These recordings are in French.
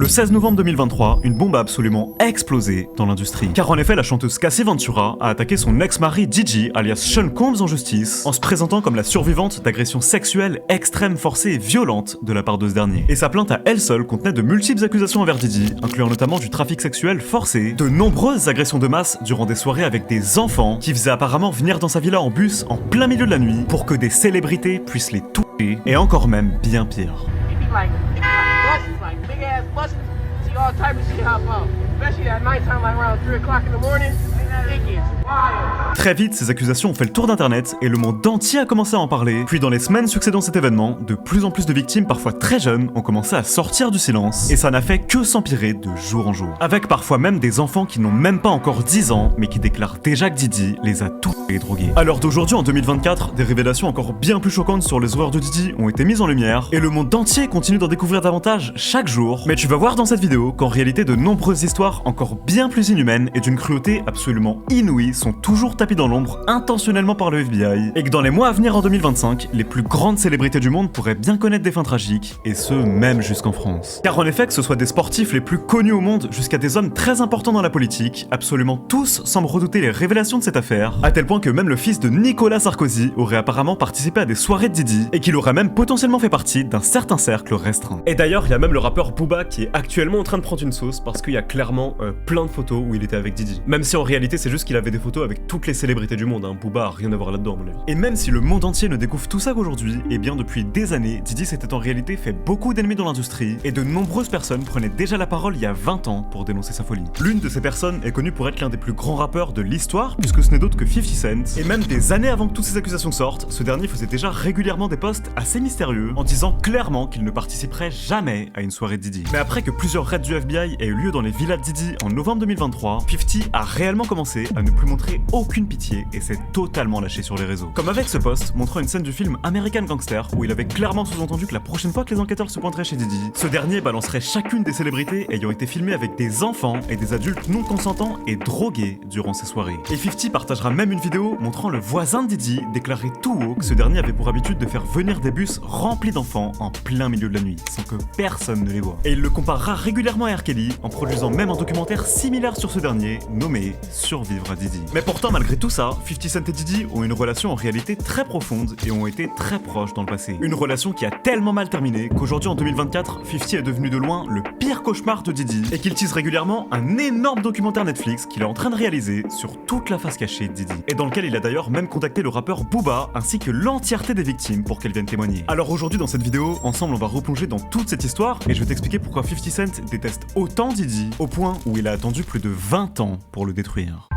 Le 16 novembre 2023, une bombe a absolument explosé dans l'industrie. Car en effet, la chanteuse Cassie Ventura a attaqué son ex-mari Gigi, alias Sean Combs en justice, en se présentant comme la survivante d'agressions sexuelles extrêmes, forcées et violentes de la part de ce dernier. Et sa plainte à elle seule contenait de multiples accusations envers Diddy, incluant notamment du trafic sexuel forcé, de nombreuses agressions de masse durant des soirées avec des enfants, qui faisaient apparemment venir dans sa villa en bus en plein milieu de la nuit pour que des célébrités puissent les toucher, et encore même bien pire. Like big ass buses, see all type of shit hop out. Especially at nighttime, like around 3 o'clock in the morning. It gets wild. Très vite, ces accusations ont fait le tour d'internet et le monde entier a commencé à en parler. Puis dans les semaines succédant cet événement, de plus en plus de victimes, parfois très jeunes, ont commencé à sortir du silence. Et ça n'a fait que s'empirer de jour en jour. Avec parfois même des enfants qui n'ont même pas encore 10 ans, mais qui déclarent déjà que Diddy les a tous et drogués. À l'heure d'aujourd'hui, en 2024, des révélations encore bien plus choquantes sur les horreurs de Diddy ont été mises en lumière, et le monde entier continue d'en découvrir davantage chaque jour. Mais tu vas voir dans cette vidéo qu'en réalité de nombreuses histoires encore bien plus inhumaines et d'une cruauté absolument inouïe sont toujours tapis dans l'ombre intentionnellement par le FBI, et que dans les mois à venir en 2025, les plus grandes célébrités du monde pourraient bien connaître des fins tragiques, et ce même jusqu'en France. Car en effet, que ce soit des sportifs les plus connus au monde jusqu'à des hommes très importants dans la politique, absolument tous semblent redouter les révélations de cette affaire, à tel point que même le fils de Nicolas Sarkozy aurait apparemment participé à des soirées de Diddy, et qu'il aurait même potentiellement fait partie d'un certain cercle restreint. Et d'ailleurs, il y a même le rappeur Booba qui est actuellement en train de prendre une sauce parce qu'il y a clairement plein de photos où il était avec Diddy. Même si en réalité c'est juste qu'il avait des photos avec toutes les célébrités du monde, hein. Booba a rien à voir là-dedans à mon avis. Et même si le monde entier ne découvre tout ça qu'aujourd'hui, et bien depuis des années, Diddy s'était en réalité fait beaucoup d'ennemis dans l'industrie, et de nombreuses personnes prenaient déjà la parole il y a 20 ans pour dénoncer sa folie. L'une de ces personnes est connue pour être l'un des plus grands rappeurs de l'histoire, puisque ce n'est d'autre que 50 Cent, et même des années avant que toutes ces accusations sortent, ce dernier faisait déjà régulièrement des posts assez mystérieux, en disant clairement qu'il ne participerait jamais à une soirée de Diddy. Mais après que plusieurs raids du FBI aient eu lieu dans les villas de Diddy en novembre 2023, 50 a réellement commencé à ne plus montrer aucune pitié et s'est totalement lâché sur les réseaux. Comme avec ce post montrant une scène du film American Gangster où il avait clairement sous-entendu que la prochaine fois que les enquêteurs se pointeraient chez Diddy, ce dernier balancerait chacune des célébrités ayant été filmées avec des enfants et des adultes non consentants et drogués durant ces soirées. Et 50 partagera même une vidéo montrant le voisin de Diddy déclarer tout haut que ce dernier avait pour habitude de faire venir des bus remplis d'enfants en plein milieu de la nuit, sans que personne ne les voie. Et il le comparera régulièrement à R. Kelly, en produisant même un documentaire similaire sur ce dernier, nommé Survivre à Diddy. Mais pourtant, malgré tout ça, 50 Cent et Diddy ont une relation en réalité très profonde et ont été très proches dans le passé. Une relation qui a tellement mal terminé qu'aujourd'hui en 2024, 50 est devenu de loin le pire cauchemar de Diddy et qu'il tease régulièrement un énorme documentaire Netflix qu'il est en train de réaliser sur toute la face cachée de Diddy. Et dans lequel il a d'ailleurs même contacté le rappeur Booba ainsi que l'entièreté des victimes pour qu'elles viennent témoigner. Alors aujourd'hui dans cette vidéo, ensemble on va replonger dans toute cette histoire et je vais t'expliquer pourquoi 50 Cent déteste autant Diddy au point où il a attendu plus de 20 ans pour le détruire.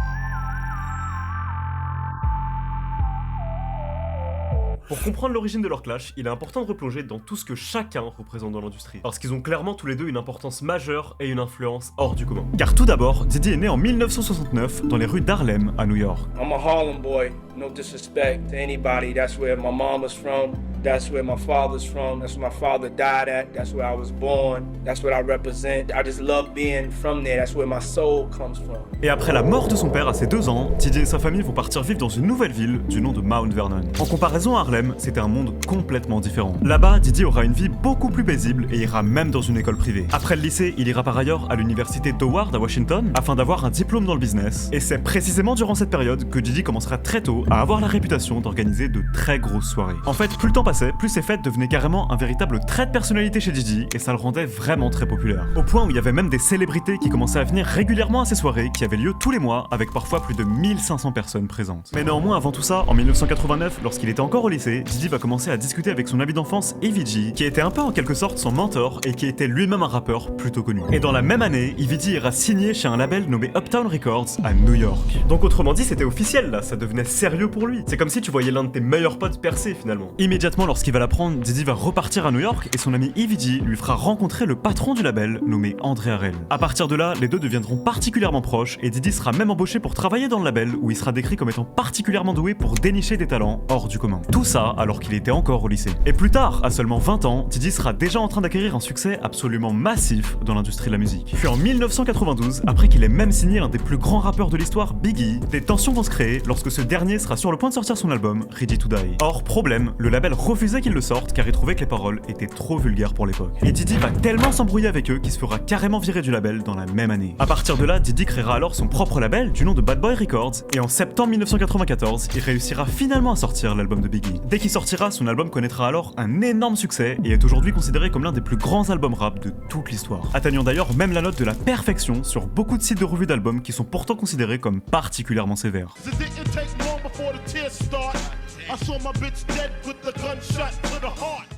Pour comprendre l'origine de leur clash, il est important de replonger dans tout ce que chacun représente dans l'industrie. Parce qu'ils ont clairement tous les deux une importance majeure et une influence hors du commun. Car tout d'abord, Diddy est né en 1969 dans les rues d'Harlem à New York. I'm a Harlem boy, no disrespect to anybody. That's where my mom was from. That's where my father's from. That's where my father died at. That's where I was born. That's what I represent. I just love being from there. That's where my soul comes from. Et après la mort de son père à ses 2 ans, Diddy et sa famille vont partir vivre dans une nouvelle ville du nom de Mount Vernon. En comparaison à Harlem, c'était un monde complètement différent. Là-bas, Diddy aura une vie beaucoup plus paisible et ira même dans une école privée. Après le lycée, il ira par ailleurs à l'université d'Howard à Washington afin d'avoir un diplôme dans le business. Et c'est précisément durant cette période que Diddy commencera très tôt à avoir la réputation d'organiser de très grosses soirées. En fait, plus le temps passait, plus ces fêtes devenaient carrément un véritable trait de personnalité chez Diddy et ça le rendait vraiment très populaire. Au point où il y avait même des célébrités qui commençaient à venir régulièrement à ces soirées qui avaient lieu tous les mois avec parfois plus de 1500 personnes présentes. Mais néanmoins, avant tout ça, en 1989, lorsqu'il était encore au lycée, Diddy va commencer à discuter avec son ami d'enfance Evie G, qui était un peu en quelque sorte son mentor et qui était lui-même un rappeur plutôt connu. Et dans la même année, Evie G ira signer chez un label nommé Uptown Records à New York. Donc autrement dit, c'était officiel là, ça devenait sérieux pour lui. C'est comme si tu voyais l'un de tes meilleurs potes percer finalement. Immédiatement lorsqu'il va l'apprendre, Diddy va repartir à New York et son ami Evie G lui fera rencontrer le patron du label nommé André Harrell. À partir de là, les deux deviendront particulièrement proches et Diddy sera même embauché pour travailler dans le label où il sera décrit comme étant particulièrement doué pour dénicher des talents hors du commun. Tout ça alors qu'il était encore au lycée. Et plus tard, à seulement 20 ans, Diddy sera déjà en train d'acquérir un succès absolument massif dans l'industrie de la musique. Puis en 1992, après qu'il ait même signé l'un des plus grands rappeurs de l'histoire, Biggie, des tensions vont se créer lorsque ce dernier sera sur le point de sortir son album Ready to Die. Or, problème, le label refusait qu'ils le sortent car il trouvait que les paroles étaient trop vulgaires pour l'époque. Et Diddy va tellement s'embrouiller avec eux qu'il se fera carrément virer du label dans la même année. À partir de là, Diddy créera alors son propre label du nom de Bad Boy Records et en septembre 1994, il réussira finalement à sortir l'album de Biggie. Dès qu'il sortira, son album connaîtra alors un énorme succès et est aujourd'hui considéré comme l'un des plus grands albums rap de toute l'histoire, atteignant d'ailleurs même la note de la perfection sur beaucoup de sites de revues d'albums qui sont pourtant considérés comme particulièrement sévères.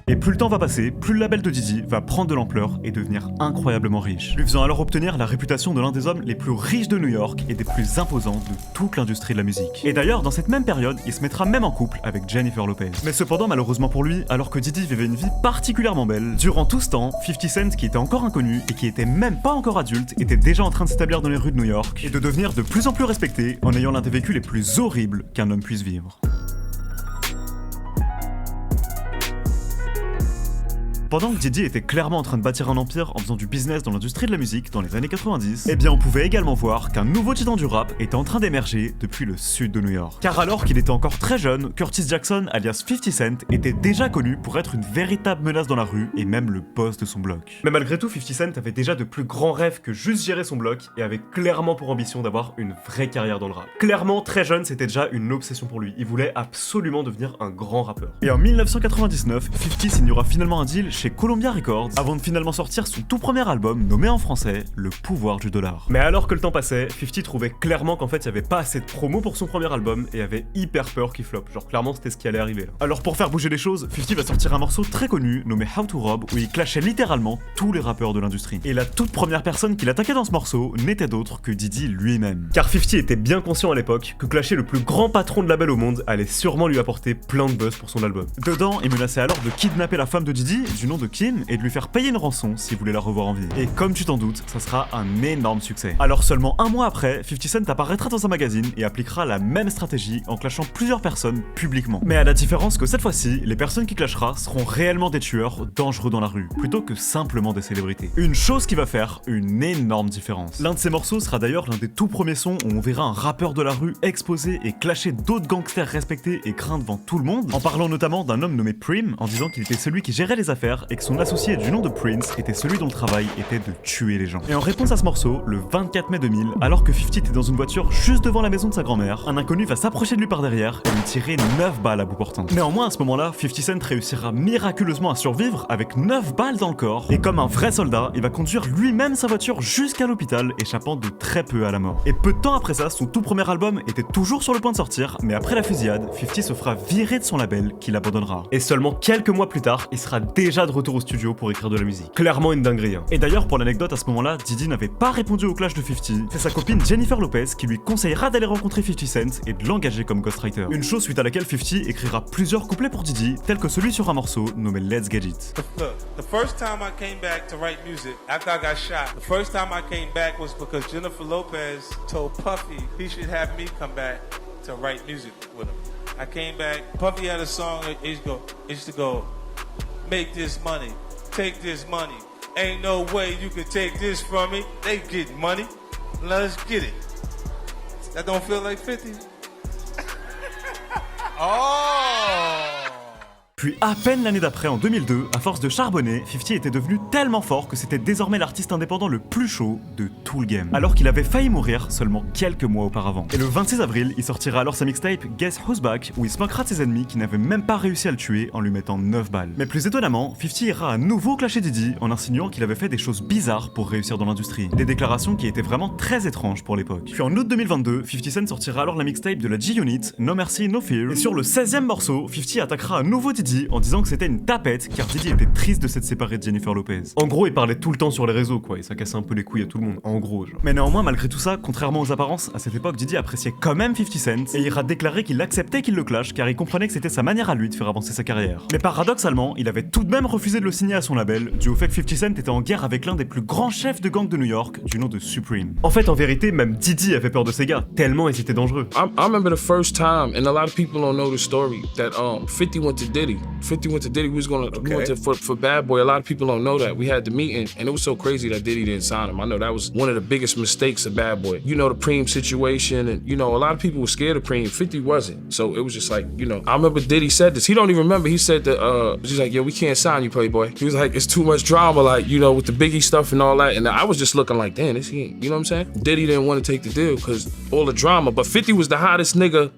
Et plus le temps va passer, plus le label de Diddy va prendre de l'ampleur et devenir incroyablement riche, lui faisant alors obtenir la réputation de l'un des hommes les plus riches de New York et des plus imposants de toute l'industrie de la musique. Et d'ailleurs, dans cette même période, il se mettra même en couple avec Jennifer Lopez. Mais cependant, malheureusement pour lui, alors que Diddy vivait une vie particulièrement belle, durant tout ce temps, 50 Cent, qui était encore inconnu et qui était même pas encore adulte, était déjà en train de s'établir dans les rues de New York et de devenir de plus en plus respecté en ayant l'un des vécus les plus horribles qu'un homme puisse vivre. Pendant que Diddy était clairement en train de bâtir un empire en faisant du business dans l'industrie de la musique dans les années 90, eh bien on pouvait également voir qu'un nouveau titan du rap était en train d'émerger depuis le sud de New York. Car alors qu'il était encore très jeune, Curtis Jackson, alias 50 Cent, était déjà connu pour être une véritable menace dans la rue et même le boss de son bloc. Mais malgré tout, 50 Cent avait déjà de plus grands rêves que juste gérer son bloc et avait clairement pour ambition d'avoir une vraie carrière dans le rap. Clairement, très jeune, c'était déjà une obsession pour lui. Il voulait absolument devenir un grand rappeur. Et en 1999, 50 signera finalement un deal chez Columbia Records avant de finalement sortir son tout premier album nommé en français Le Pouvoir du Dollar. Mais alors que le temps passait, 50 trouvait clairement qu'en fait il y avait pas assez de promo pour son premier album et avait hyper peur qu'il floppe. Genre clairement c'était ce qui allait arriver là. Alors pour faire bouger les choses, 50 va sortir un morceau très connu nommé How to Rob où il clashait littéralement tous les rappeurs de l'industrie. Et la toute première personne qu'il attaquait dans ce morceau n'était d'autre que Diddy lui-même. Car 50 était bien conscient à l'époque que clasher le plus grand patron de label au monde allait sûrement lui apporter plein de buzz pour son album. Dedans, il menaçait alors de kidnapper la femme de Diddy du nom de Kim et de lui faire payer une rançon s'il voulait la revoir en vie. Et comme tu t'en doutes, ça sera un énorme succès. Alors seulement un mois après, 50 Cent apparaîtra dans un magazine et appliquera la même stratégie en clashant plusieurs personnes publiquement. Mais à la différence que cette fois-ci, les personnes qui clashera seront réellement des tueurs dangereux dans la rue, plutôt que simplement des célébrités. Une chose qui va faire une énorme différence. L'un de ces morceaux sera d'ailleurs l'un des tout premiers sons où on verra un rappeur de la rue exposer et clasher d'autres gangsters respectés et craints devant tout le monde, en parlant notamment d'un homme nommé Prim, en disant qu'il était celui qui gérait les affaires et que son associé du nom de Prince était celui dont le travail était de tuer les gens. Et en réponse à ce morceau, le 24 mai 2000, alors que 50 était dans une voiture juste devant la maison de sa grand-mère, un inconnu va s'approcher de lui par derrière et lui tirer 9 balles à bout portant. Néanmoins, à ce moment-là, 50 Cent réussira miraculeusement à survivre avec 9 balles dans le corps, et comme un vrai soldat, il va conduire lui-même sa voiture jusqu'à l'hôpital, échappant de très peu à la mort. Et peu de temps après ça, son tout premier album était toujours sur le point de sortir, mais après la fusillade, 50 se fera virer de son label, qu'il abandonnera. Et seulement quelques mois plus tard, il sera déjà de retour au studio pour écrire de la musique. Clairement une dinguerie. Et d'ailleurs, pour l'anecdote, à ce moment-là, Diddy n'avait pas répondu au clash de 50. C'est sa copine Jennifer Lopez qui lui conseillera d'aller rencontrer 50 Cent et de l'engager comme ghostwriter. Une chose suite à laquelle 50 écrira plusieurs couplets pour Diddy, tels que celui sur un morceau nommé Let's Get It. Look, the first time I came back to write music after I got shot, the first time I came back was because Jennifer Lopez told Puffy he should have me come back to write music with him. I came back, Puffy had a song that used to go, make this money, take this money. Ain't no way you can take this from me. They get money. Let's get it. That don't feel like 50? Oh! Puis à peine l'année d'après, en 2002, à force de charbonner, 50 était devenu tellement fort que c'était désormais l'artiste indépendant le plus chaud de tout le game. Alors qu'il avait failli mourir seulement quelques mois auparavant. Et le 26 avril, il sortira alors sa mixtape Guess Who's Back, où il se moquera de ses ennemis qui n'avaient même pas réussi à le tuer en lui mettant 9 balles. Mais plus étonnamment, 50 ira à nouveau clasher Diddy en insinuant qu'il avait fait des choses bizarres pour réussir dans l'industrie. Des déclarations qui étaient vraiment très étranges pour l'époque. Puis en août 2022, 50 Cent sortira alors la mixtape de la G-Unit, No Mercy, No Fear. Et sur le 16e morceau, 50 attaquera à nouveau Diddy en disant que c'était une tapette car Diddy était triste de s'être séparé de Jennifer Lopez. En gros, il parlait tout le temps sur les réseaux quoi, et ça cassait un peu les couilles à tout le monde, en gros genre. Mais néanmoins, malgré tout ça, contrairement aux apparences, à cette époque, Diddy appréciait quand même 50 Cent et ira déclarer qu'il acceptait qu'il le clash car il comprenait que c'était sa manière à lui de faire avancer sa carrière. Mais paradoxalement, il avait tout de même refusé de le signer à son label, dû au fait que 50 Cent était en guerre avec l'un des plus grands chefs de gang de New York, du nom de Supreme. En fait, en vérité, même Diddy avait peur de ces gars, tellement ils étaient dangereux. I remember the first time, and a lot of people don't know the story, that 50 went to Diddy 50 went to Diddy. We went to for Bad Boy. A lot of people don't know that. We had the meeting, and it was so crazy that Diddy didn't sign him. I know that was one of the biggest mistakes of Bad Boy. You know, the Preem situation, and you know, a lot of people were scared of Preem. 50 wasn't. So it was just like, you know, I remember Diddy said this. He don't even remember. He said that, he's like, yo, we can't sign you, Playboy. He was like, it's too much drama, like, you know, with the Biggie stuff and all that. And I was just looking like, damn, this he ain't, you know what I'm saying? Diddy didn't want to take the deal because all the drama, but 50 was the hottest nigga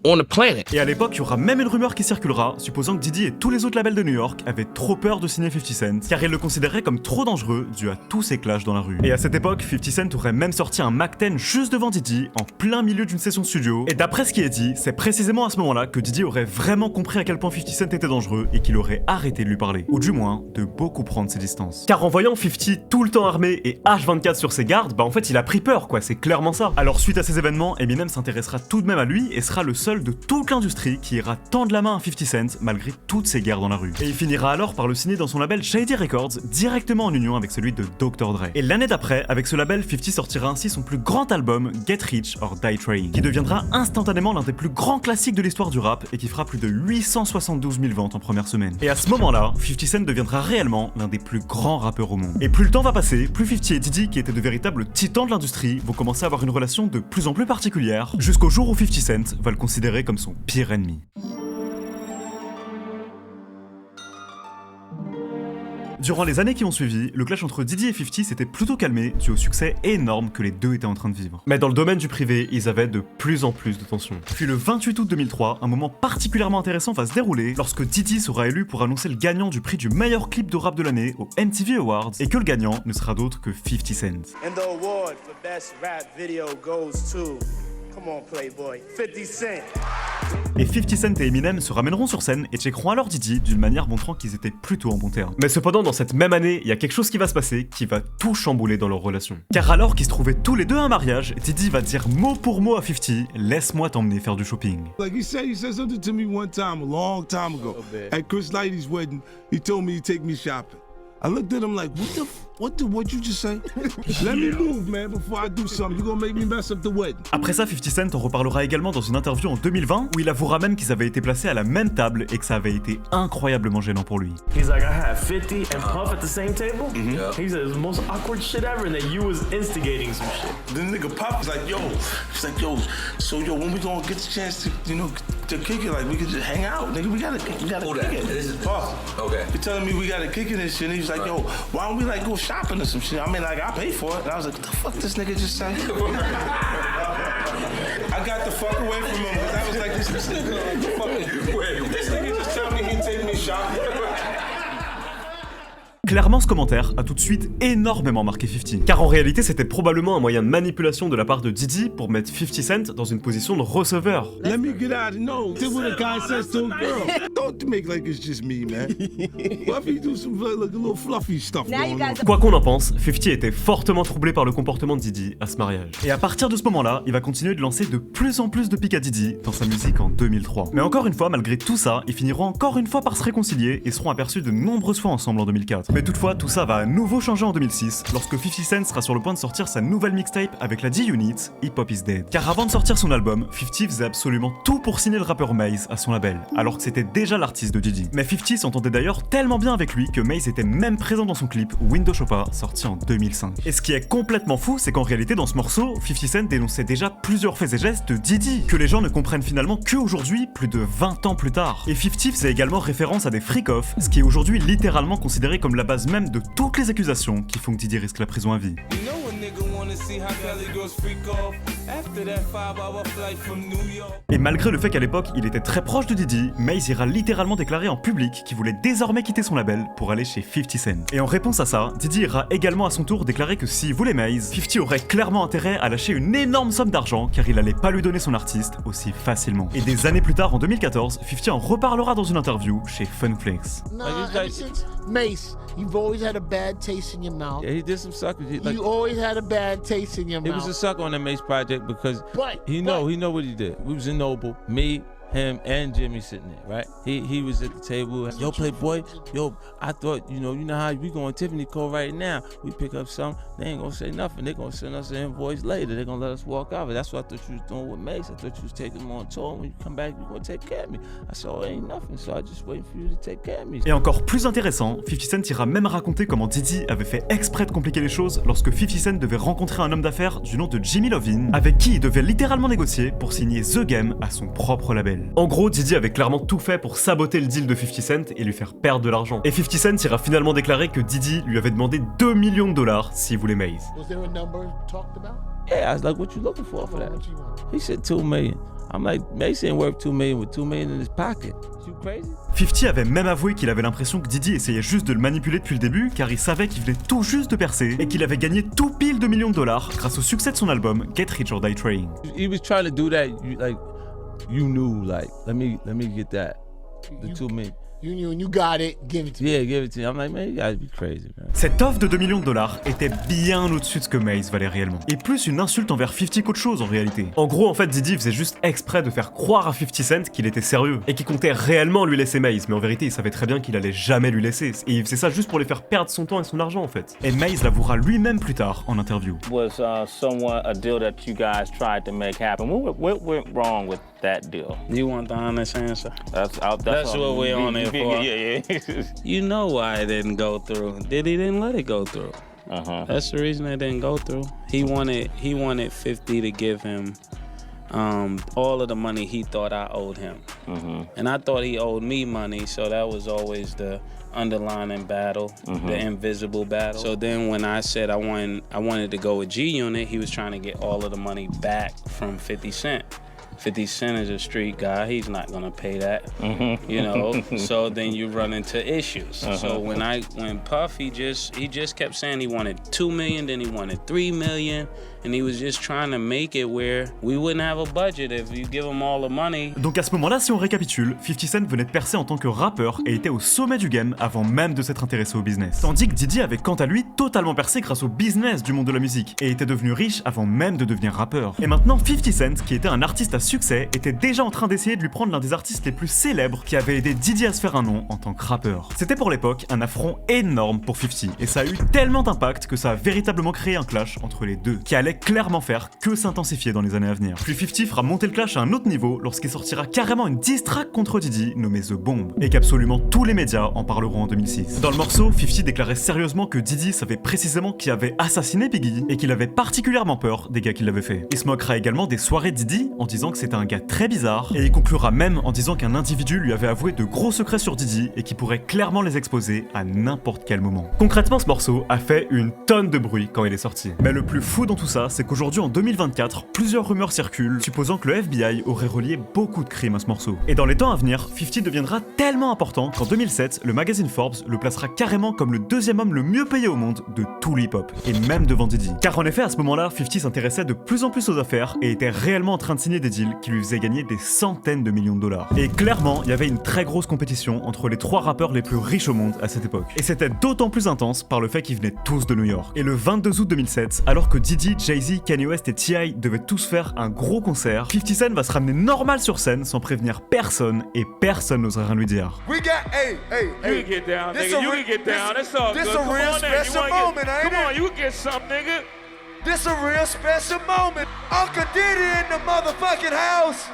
on the planet. Et à l'époque, il y aura même une rumeur qui circulera, supposant que Diddy et tous les autres labels de New York avaient trop peur de signer 50 Cent, car ils le considéraient comme trop dangereux dû à tous ces clashs dans la rue. Et à cette époque, 50 Cent aurait même sorti un Mac 10 juste devant Diddy, en plein milieu d'une session studio, et d'après ce qui est dit, c'est précisément à ce moment-là que Diddy aurait vraiment compris à quel point 50 Cent était dangereux et qu'il aurait arrêté de lui parler, ou du moins, de beaucoup prendre ses distances. Car en voyant 50 tout le temps armé et H24 sur ses gardes, bah en fait il a pris peur quoi, c'est clairement ça. Alors suite à ces événements, Eminem s'intéressera tout de même à lui et sera le seul de toute l'industrie qui ira tendre la main à 50 Cent malgré toutes ces guerres dans la rue. Et il finira alors par le signer dans son label Shady Records, directement en union avec celui de Dr. Dre. Et l'année d'après, avec ce label, 50 sortira ainsi son plus grand album, Get Rich or Die Trying, qui deviendra instantanément l'un des plus grands classiques de l'histoire du rap et qui fera plus de 872 000 ventes en première semaine. Et à ce moment-là, 50 Cent deviendra réellement l'un des plus grands rappeurs au monde. Et plus le temps va passer, plus 50 et Diddy, qui étaient de véritables titans de l'industrie, vont commencer à avoir une relation de plus en plus particulière, jusqu'au jour où 50 Cent va le considérer comme son pire ennemi. Durant les années qui ont suivi, le clash entre Diddy et 50 s'était plutôt calmé dû au succès énorme que les deux étaient en train de vivre. Mais dans le domaine du privé, ils avaient de plus en plus de tensions. Puis le 28 août 2003, un moment particulièrement intéressant va se dérouler lorsque Diddy sera élu pour annoncer le gagnant du prix du meilleur clip de rap de l'année aux MTV Awards et que le gagnant ne sera d'autre que 50 Cent. And the award for best rap video goes to, come on Playboy, 50 Cent. Et 50 Cent et Eminem se ramèneront sur scène et checkeront alors Diddy d'une manière montrant qu'ils étaient plutôt en bon terme. Mais cependant, dans cette même année, il y a quelque chose qui va se passer qui va tout chambouler dans leur relation. Car alors qu'ils se trouvaient tous les deux à un mariage, Diddy va dire mot pour mot à 50 « Laisse-moi t'emmener faire du shopping ». Like he said something to me one time, a long time ago. At Chris Lighty's wedding, he told me to take me shopping. I looked at him like, what'd you just say? Let me move, man, before I do something. You're gonna make me mess up the wedding. Après ça, 50 Cent en reparlera également dans une interview en 2020 où il avouera même qu'ils avaient été placés à la même table et que ça avait été incroyablement gênant pour lui. He's like, I had 50 and Puff at the same table? He said it was the most awkward shit ever and that you was instigating some shit. The nigga Pop was like, yo, he's like, yo, so yo, when we gonna get the chance to, you know, to kick it, like we could just hang out, nigga, we gotta kick it. This is Puff. Okay. He telling me we gotta kick it and shit, and he was like, yo, why don't we like go shopping or some shit? I mean, like, I pay for it. And I was like, what the fuck this nigga just say? I got the fuck away from him because I was like, this nigga, fucking, this nigga just tell me he'd take me shopping. Clairement, ce commentaire a tout de suite énormément marqué 50, car en réalité c'était probablement un moyen de manipulation de la part de Diddy pour mettre 50 Cent dans une position de receveur. Let me get out. No, this is what a guy says to a girl. Don't make like it's just me, man. Fluffy do some like a little fluffy stuff. Quoi qu'on en pense, 50 était fortement troublé par le comportement de Diddy à ce mariage. Et à partir de ce moment-là, il va continuer de lancer de plus en plus de pics à Diddy dans sa musique en 2003. Mais encore une fois, malgré tout ça, ils finiront encore une fois par se réconcilier et seront aperçus de nombreuses fois ensemble en 2004. Mais toutefois, tout ça va à nouveau changer en 2006, lorsque 50 Cent sera sur le point de sortir sa nouvelle mixtape avec la D-Unit, Hip Hop Is Dead. Car avant de sortir son album, 50 faisait absolument tout pour signer le rappeur Maze à son label, alors que c'était déjà l'artiste de Diddy. Mais 50 s'entendait d'ailleurs tellement bien avec lui que Maze était même présent dans son clip Window Shopper, sorti en 2005. Et ce qui est complètement fou, c'est qu'en réalité dans ce morceau, 50 Cent dénonçait déjà plusieurs faits et gestes de Diddy, que les gens ne comprennent finalement qu'aujourd'hui, plus de 20 ans plus tard. Et 50 faisait également référence à des freak-offs, ce qui est aujourd'hui littéralement considéré comme la base même de toutes les accusations qui font que Diddy risque la prison à vie. Et malgré le fait qu'à l'époque il était très proche de Diddy, Maze ira littéralement déclarer en public qu'il voulait désormais quitter son label pour aller chez 50 Cent. Et en réponse à ça, Diddy ira également à son tour déclarer que s'il voulait Maze, 50 aurait clairement intérêt à lâcher une énorme somme d'argent car il allait pas lui donner son artiste aussi facilement. Et des années plus tard, en 2014, 50 en reparlera dans une interview chez Funflix. Mace, you've always had a bad taste in your mouth. Yeah, he did some suckers. You always had a bad taste in your mouth. He was a sucker on the Mace project because he know what he did. We was in Noble, me, him and Jimmy sitting there, right? He was at the table. Yo, Playboy, yo, I thought, you know how we going to Tiffany Co. right now. We pick up something, they ain't gonna say nothing. They gonna send us an invoice later. They gonna let us walk out. That's what I thought you was doing with Mace. I thought you was taking them on tour. When you come back, you gonna take care of me. I said, oh, ain't nothing, so I just waiting for you to take care of me. Et encore plus intéressant, 50 Cent ira même raconter comment Diddy avait fait exprès de compliquer les choses lorsque 50 Cent devait rencontrer un homme d'affaires du nom de Jimmy Iovine, avec qui il devait littéralement négocier pour signer The Game à son propre label. En gros, Diddy avait clairement tout fait pour saboter le deal de 50 Cent et lui faire perdre de l'argent. Et 50 Cent ira finalement déclarer que Diddy lui avait demandé $2 millions s'il voulait Maze. Was there a number talked about? Yeah, I was like, what you looking for that? He said $2 million. I'm like, Mace ain't worth $2 million with $2 million in his pocket. You crazy? 50 avait même avoué qu'il avait l'impression que Diddy essayait juste de le manipuler depuis le début car il savait qu'il venait tout juste de percer et qu'il avait gagné tout pile $2 millions grâce au succès de son album Get Rich or Die Trying. He was trying to do that, you knew, like, let me get that, the $2 million. You knew and you got it, give it to me. Yeah, give it to me. I'm like, man, you gotta be crazy, man. Cette offre de $2 millions était bien au-dessus de ce que Maze valait réellement. Et plus une insulte envers 50 qu'autre chose en réalité. En gros, en fait, Diddy faisait juste exprès de faire croire à 50 Cent qu'il était sérieux et qu'il comptait réellement lui laisser Maze, mais en vérité, il savait très bien qu'il allait jamais lui laisser. Et il faisait ça juste pour les faire perdre son temps et son argent en fait. Et Maze l'avouera lui-même plus tard en interview. Was somewhat a deal that you guys tried to make happen. What went wrong with that deal? You want the honest answer? That's what we're on there for. Yeah. You know why it didn't go through. Diddy didn't let it go through. That's the reason it didn't go through. He wanted 50 to give him all of the money he thought I owed him. And I thought he owed me money, so that was always the underlying battle, the invisible battle. So then when I said I wanted to go with G-Unit, he was trying to get all of the money back from 50 Cent. 50 Cent is a street guy, he's not gonna pay that, you know, so then you run into issues. So when Puff, he just kept saying he wanted $2 million, then he wanted $3 million, and he was just trying to make it where we wouldn't have a budget if you give him all the money. Donc à ce moment-là, si on récapitule, 50 Cent venait de percer en tant que rappeur et était au sommet du game avant même de s'être intéressé au business. Tandis que Diddy avait quant à lui totalement percé grâce au business du monde de la musique et était devenu riche avant même de devenir rappeur. Et maintenant 50 Cent, qui était un artiste à succès, était déjà en train d'essayer de lui prendre l'un des artistes les plus célèbres qui avait aidé Diddy à se faire un nom en tant que rappeur. C'était pour l'époque un affront énorme pour 50 et ça a eu tellement d'impact que ça a véritablement créé un clash entre les deux qui allait clairement faire que s'intensifier dans les années à venir. Puis 50 fera monter le clash à un autre niveau lorsqu'il sortira carrément une diss track contre Diddy nommée The Bomb et qu'absolument tous les médias en parleront en 2006. Dans le morceau, 50 déclarait sérieusement que Diddy savait précisément qui avait assassiné Biggie et qu'il avait particulièrement peur des gars qui l'avaient fait. Il se moquera également des soirées de Diddy en disant que c'était un gars très bizarre et il conclura même en disant qu'un individu lui avait avoué de gros secrets sur Diddy et qui pourrait clairement les exposer à n'importe quel moment. Concrètement, ce morceau a fait une tonne de bruit quand il est sorti. Mais le plus fou dans tout ça, c'est qu'aujourd'hui en 2024, plusieurs rumeurs circulent supposant que le FBI aurait relié beaucoup de crimes à ce morceau. Et dans les temps à venir, 50 deviendra tellement important qu'en 2007, le magazine Forbes le placera carrément comme le deuxième homme le mieux payé au monde de tout l'hip-hop, et même devant Diddy. Car en effet, à ce moment-là, 50 s'intéressait de plus en plus aux affaires et était réellement en train de signer des deals qui lui faisaient gagner des centaines de millions de dollars. Et clairement, il y avait une très grosse compétition entre les 3 rappeurs les plus riches au monde à cette époque. Et c'était d'autant plus intense par le fait qu'ils venaient tous de New York. Et le 22 août 2007, alors que Diddy, Jay-Z, Kanye West et T.I. devaient tous faire un gros concert, 50 Cent va se ramener normal sur scène sans prévenir personne et personne n'osera rien lui dire. We got, hey, You can get down, nigga. You can get down. That's all good. This Come a real on then. special moment, ain't it? Come on, you get some, nigga. This a real special moment. Uncle Diddy in the motherfucking house.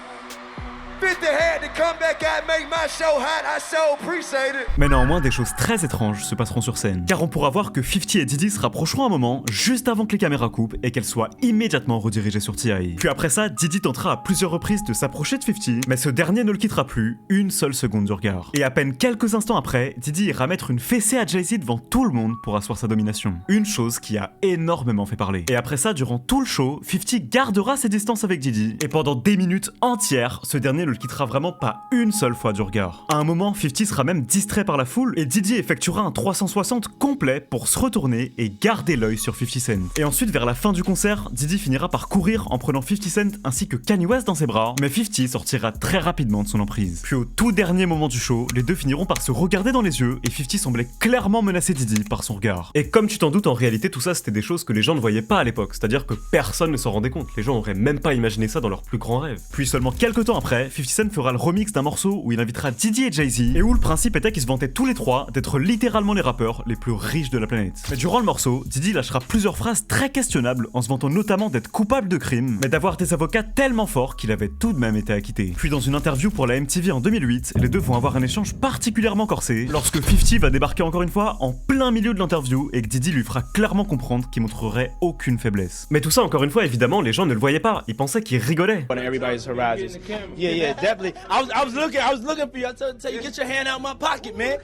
50 had to come back out and make my show hot. I so appreciate it. Mais néanmoins, des choses très étranges se passeront sur scène. Car on pourra voir que 50 et Diddy se rapprocheront un moment, juste avant que les caméras coupent et qu'elles soient immédiatement redirigées sur T.I. Puis après ça, Diddy tentera à plusieurs reprises de s'approcher de 50, mais ce dernier ne le quittera plus une seule seconde du regard. Et à peine quelques instants après, Diddy ira mettre une fessée à Jay-Z devant tout le monde pour asseoir sa domination. Une chose qui a énormément fait parler. Et après ça, durant tout le show, 50 gardera ses distances avec Diddy, et pendant des minutes entières, ce dernier ne le quittera vraiment pas une seule fois du regard. À un moment, 50 sera même distrait par la foule, et Diddy effectuera un 360 complet pour se retourner et garder l'œil sur 50 Cent. Et ensuite, vers la fin du concert, Diddy finira par courir en prenant 50 Cent ainsi que Kanye West dans ses bras, mais 50 sortira très rapidement de son emprise. Puis au tout dernier moment du show, les deux finiront par se regarder dans les yeux, et 50 semblait clairement menacer Diddy par son regard. Et comme tu t'en doutes, en réalité, tout ça c'était des choses que les gens ne voyaient pas à l'époque, c'est-à-dire que personne ne s'en rendait compte, les gens auraient même pas imaginé ça dans leurs plus grands rêves. Puis seulement quelques temps après, 50 50 Cent fera le remix d'un morceau où il invitera Diddy et Jay-Z, et où le principe était qu'ils se vantaient tous les trois d'être littéralement les rappeurs les plus riches de la planète. Mais durant le morceau, Diddy lâchera plusieurs phrases très questionnables en se vantant notamment d'être coupable de crimes, mais d'avoir des avocats tellement forts qu'il avait tout de même été acquitté. Puis dans une interview pour la MTV en 2008, les deux vont avoir un échange particulièrement corsé, lorsque 50 va débarquer encore une fois en plein milieu de l'interview et que Diddy lui fera clairement comprendre qu'il montrerait aucune faiblesse. Mais tout ça encore une fois évidemment les gens ne le voyaient pas, ils pensaient qu'il rigolait. Everybody's horizons. Yeah, definitely. I was looking for you. I tell you, get your hand out my pocket, man.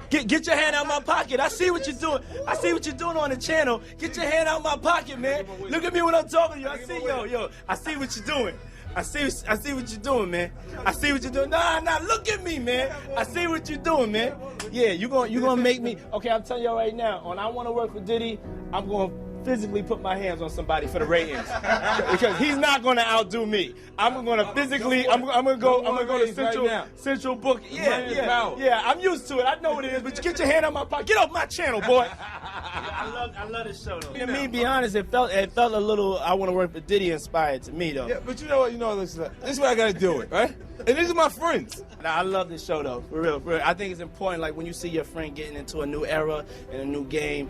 Get your hand out my pocket. I see what you're doing. I see what you're doing on the channel. Get your hand out my pocket, man. Look at me when I'm talking to you. I see, yo. I see what you're doing. I see what you're doing, man. I see what you're doing. Nah, look at me, man. I see what you're doing, man. Yeah, you gonna make me. Okay, I'm telling you right now. When I want to work for Diddy, I'm gonna physically put my hands on somebody for the ratings because he's not gonna outdo me. I'm gonna physically. I'm gonna go to Central Book. Yeah. I'm used to it. I know what it is. But get your hand on my pocket. Get off my channel, boy. I love this show though. To me, be honest, it felt a little. I want to work for Diddy inspired to me though. Yeah, but you know what? This is what I gotta do it, right? And these are my friends. I love this show though, for real. I think it's important, like when you see your friend getting into a new era and a new game,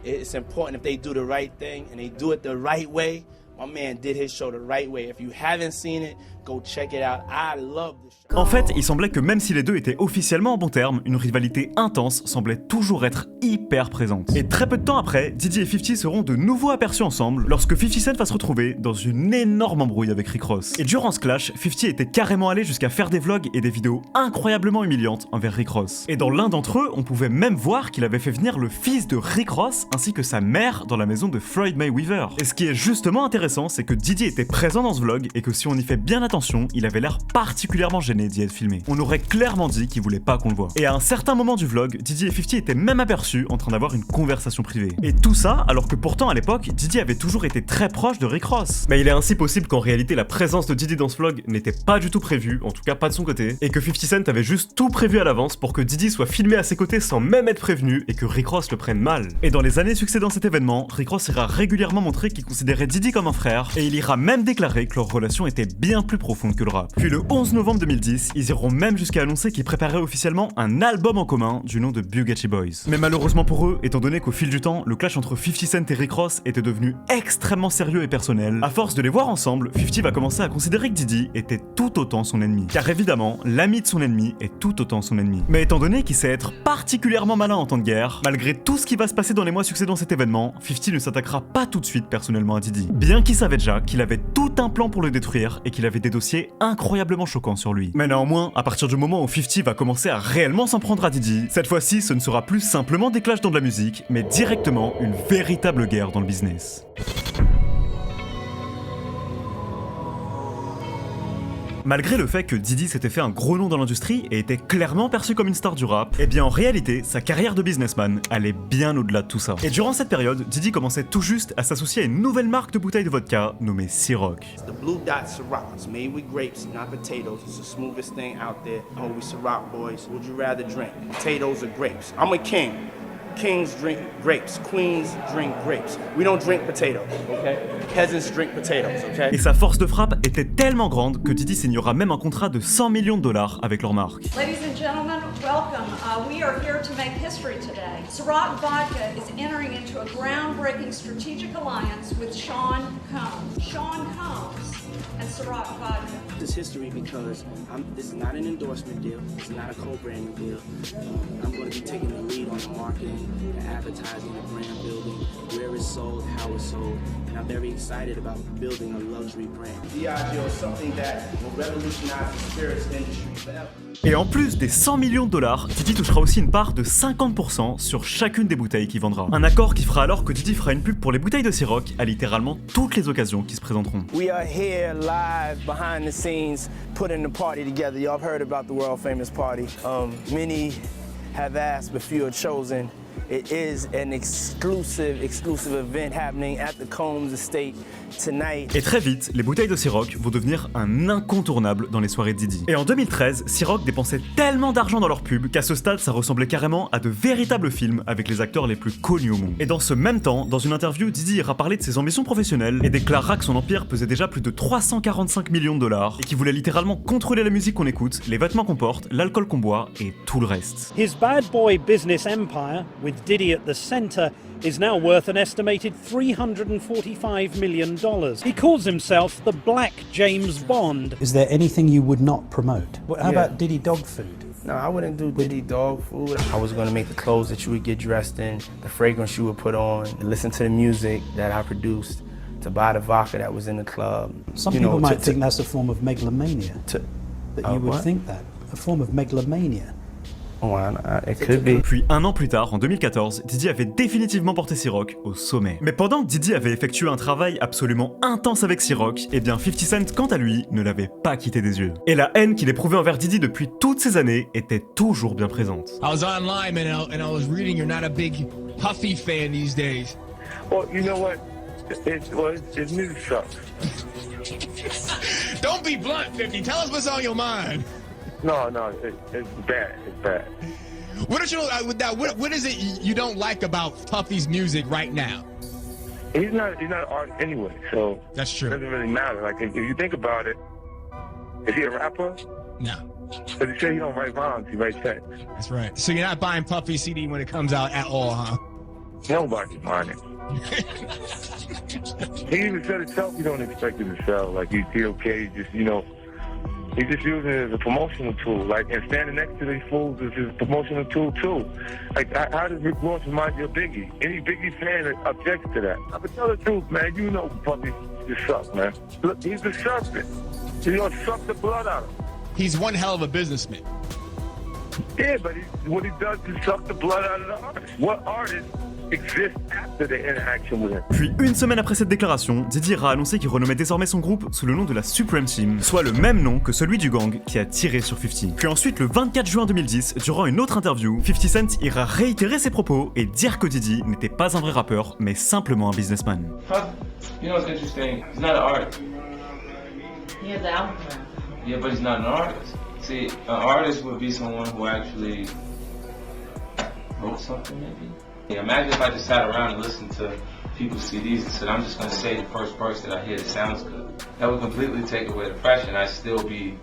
it's important if they do the right thing and they do it the right way. My man did his show the right way. If you haven't seen it, go check it out. I love this show. En fait, il semblait que même si les deux étaient officiellement en bons termes, une rivalité intense semblait toujours être hyper présente. Et très peu de temps après, Diddy et 50 seront de nouveau aperçus ensemble lorsque 50 Cent va se retrouver dans une énorme embrouille avec Rick Ross. Et durant ce clash, 50 était carrément allé jusqu'à faire des vlogs et des vidéos incroyablement humiliantes envers Rick Ross. Et dans l'un d'entre eux, on pouvait même voir qu'il avait fait venir le fils de Rick Ross ainsi que sa mère dans la maison de Floyd Mayweather. Et ce qui est justement intéressant, c'est que Diddy était présent dans ce vlog et que si on y fait bien attention, il avait l'air particulièrement gêné d'y être filmé. On aurait clairement dit qu'il voulait pas qu'on le voit. Et à un certain moment du vlog, Diddy et 50 étaient même aperçus en train d'avoir une conversation privée. Et tout ça alors que pourtant à l'époque, Diddy avait toujours été très proche de Rick Ross. Mais il est ainsi possible qu'en réalité la présence de Diddy dans ce vlog n'était pas du tout prévue, en tout cas pas de son côté, et que 50 Cent avait juste tout prévu à l'avance pour que Diddy soit filmé à ses côtés sans même être prévenu et que Rick Ross le prenne mal. Et dans les années succédant cet événement, Rick Ross ira régulièrement montrer qu'il considérait Diddy comme un frère, et il ira même déclarer que leur relation était bien plus profonde que le rap. Puis le 11 novembre 2010, ils iront même jusqu'à annoncer qu'ils préparaient officiellement un album en commun du nom de Bugatti Boys. Mais malheureusement pour eux, étant donné qu'au fil du temps, le clash entre 50 Cent et Rick Ross était devenu extrêmement sérieux et personnel, à force de les voir ensemble, 50 va commencer à considérer que Diddy était tout autant son ennemi. Car évidemment, l'ami de son ennemi est tout autant son ennemi. Mais étant donné qu'il sait être particulièrement malin en temps de guerre, malgré tout ce qui va se passer dans les mois succédant cet événement, 50 ne s'attaquera pas tout de suite personnellement à Diddy. Bien qu'il savait déjà qu'il avait tout un plan pour le détruire et qu'il avait des dossiers incroyablement choquants sur lui. Mais néanmoins, à partir du moment où 50 va commencer à réellement s'en prendre à Diddy, cette fois-ci ce ne sera plus simplement des clashs dans de la musique, mais directement une véritable guerre dans le business. Malgré le fait que Diddy s'était fait un gros nom dans l'industrie et était clairement perçu comme une star du rap, eh bien en réalité, sa carrière de businessman allait bien au-delà de tout ça. Et durant cette période, Diddy commençait tout juste à s'associer à une nouvelle marque de bouteilles de vodka nommée Ciroc. The Blue Dot Ciroc. It's made with grapes, not potatoes. It's the smoothest thing out there. Oh, we Ciroc boys. Would you rather drink potatoes or grapes? I'm a king. Kings drink grapes, queens drink grapes. We don't drink potatoes, okay? Peasants drink potatoes, okay? Et sa force de frappe était tellement grande que Diddy signera même un contrat de $100 millions avec leur marque. Ladies and gentlemen, welcome. We are here to make history today. Ciroc Vodka is entering into a groundbreaking strategic alliance with Sean Combs. Sean Combs and Ciroc Vodka. This history because this is not an endorsement deal. It's not a co-branding deal. I'm going to be taking the lead on the marketing, the advertising, the brand building, where it's sold, how it's sold, and I'm very excited about building a luxury brand. Diageo is something that will revolutionize the spirits industry forever. Et en plus des $100 millions, Diddy touchera aussi une part de 50% sur chacune des bouteilles qu'il vendra. Un accord qui fera alors que Diddy fera une pub pour les bouteilles de Ciroc à littéralement toutes les occasions qui se présenteront. We are here live behind the scenes putting the party together. Y'all have heard about the world famous party. Many have asked but few are chosen. It is an exclusive event happening at the Combs Estate tonight. Et très vite, les bouteilles de Ciroc vont devenir un incontournable dans les soirées de Diddy. Et en 2013, Ciroc dépensait tellement d'argent dans leurs pubs qu'à ce stade, ça ressemblait carrément à de véritables films avec les acteurs les plus connus au monde. Et dans ce même temps, dans une interview, Diddy ira parler de ses ambitions professionnelles et déclarera que son empire pesait déjà plus de 345 millions de dollars et qu'il voulait littéralement contrôler la musique qu'on écoute, les vêtements qu'on porte, l'alcool qu'on boit et tout le reste. His bad boy business empire, with Diddy at the center, is now worth an estimated $345 million. He calls himself the Black James Bond. Is there anything you would not promote? How Yeah. about Diddy dog food? No, I wouldn't do Diddy dog food. I was gonna make the clothes that you would get dressed in, the fragrance you would put on, listen to the music that I produced, to buy the vodka that was in the club. Some people might think that's a form of megalomania. That you would what? think that. A form of megalomania. It could be. Puis un an plus tard, en 2014, Diddy avait définitivement porté Ciroc au sommet. Mais pendant que Diddy avait effectué un travail absolument intense avec Ciroc, eh bien 50 Cent, quant à lui, ne l'avait pas quitté des yeux. Et la haine qu'il éprouvait envers Diddy depuis toutes ces années était toujours bien présente. I was online and I was reading you're not a big Puffy fan these days. Well, you know what? His music sucks. Don't be blunt, 50. Tell us what's on your mind. No, it's bad. It's bad. What is it you don't like about Puffy's music right now? He's not an artist anyway, so that's true. It doesn't really matter. Like if you think about it, is he a rapper? No. Because he said he don't write rhymes, he writes text. That's right. So you're not buying Puffy CD when it comes out at all, huh? Nobody's buying it. He even said himself he don't expect it to sell. Like he's okay, just he's just using it as a promotional tool. Like, and standing next to these fools is his promotional tool too. Like, how does Rick Ross remind you of Biggie? Any Biggie fan objects to that. But tell the truth, man. You know Puffy just sucks, man. Look, he's a serpent. He's gonna suck the blood out of him. He's one hell of a businessman. Yeah, but what he does is suck the blood out of the artist. What artist exist after the interaction with him? Puis une semaine après cette déclaration, Diddy a annoncé qu'il renommait désormais son groupe sous le nom de la Supreme Team, soit le même nom que celui du gang qui a tiré sur 50. Puis ensuite, le 24 juin 2010, durant une autre interview, 50 Cent ira réitérer ses propos et dire que Diddy n'était pas un vrai rappeur, mais simplement un businessman. You know what's interesting? He's not an artist. He has the album. Yeah, but he's not an artist. See, an artist would be someone who actually wrote something, maybe. Yeah, imagine if I just sat around and listened to people's CDs and said, I'm just going to say the first verse that I hear that sounds good. That would completely take away the pressure, and I'd still be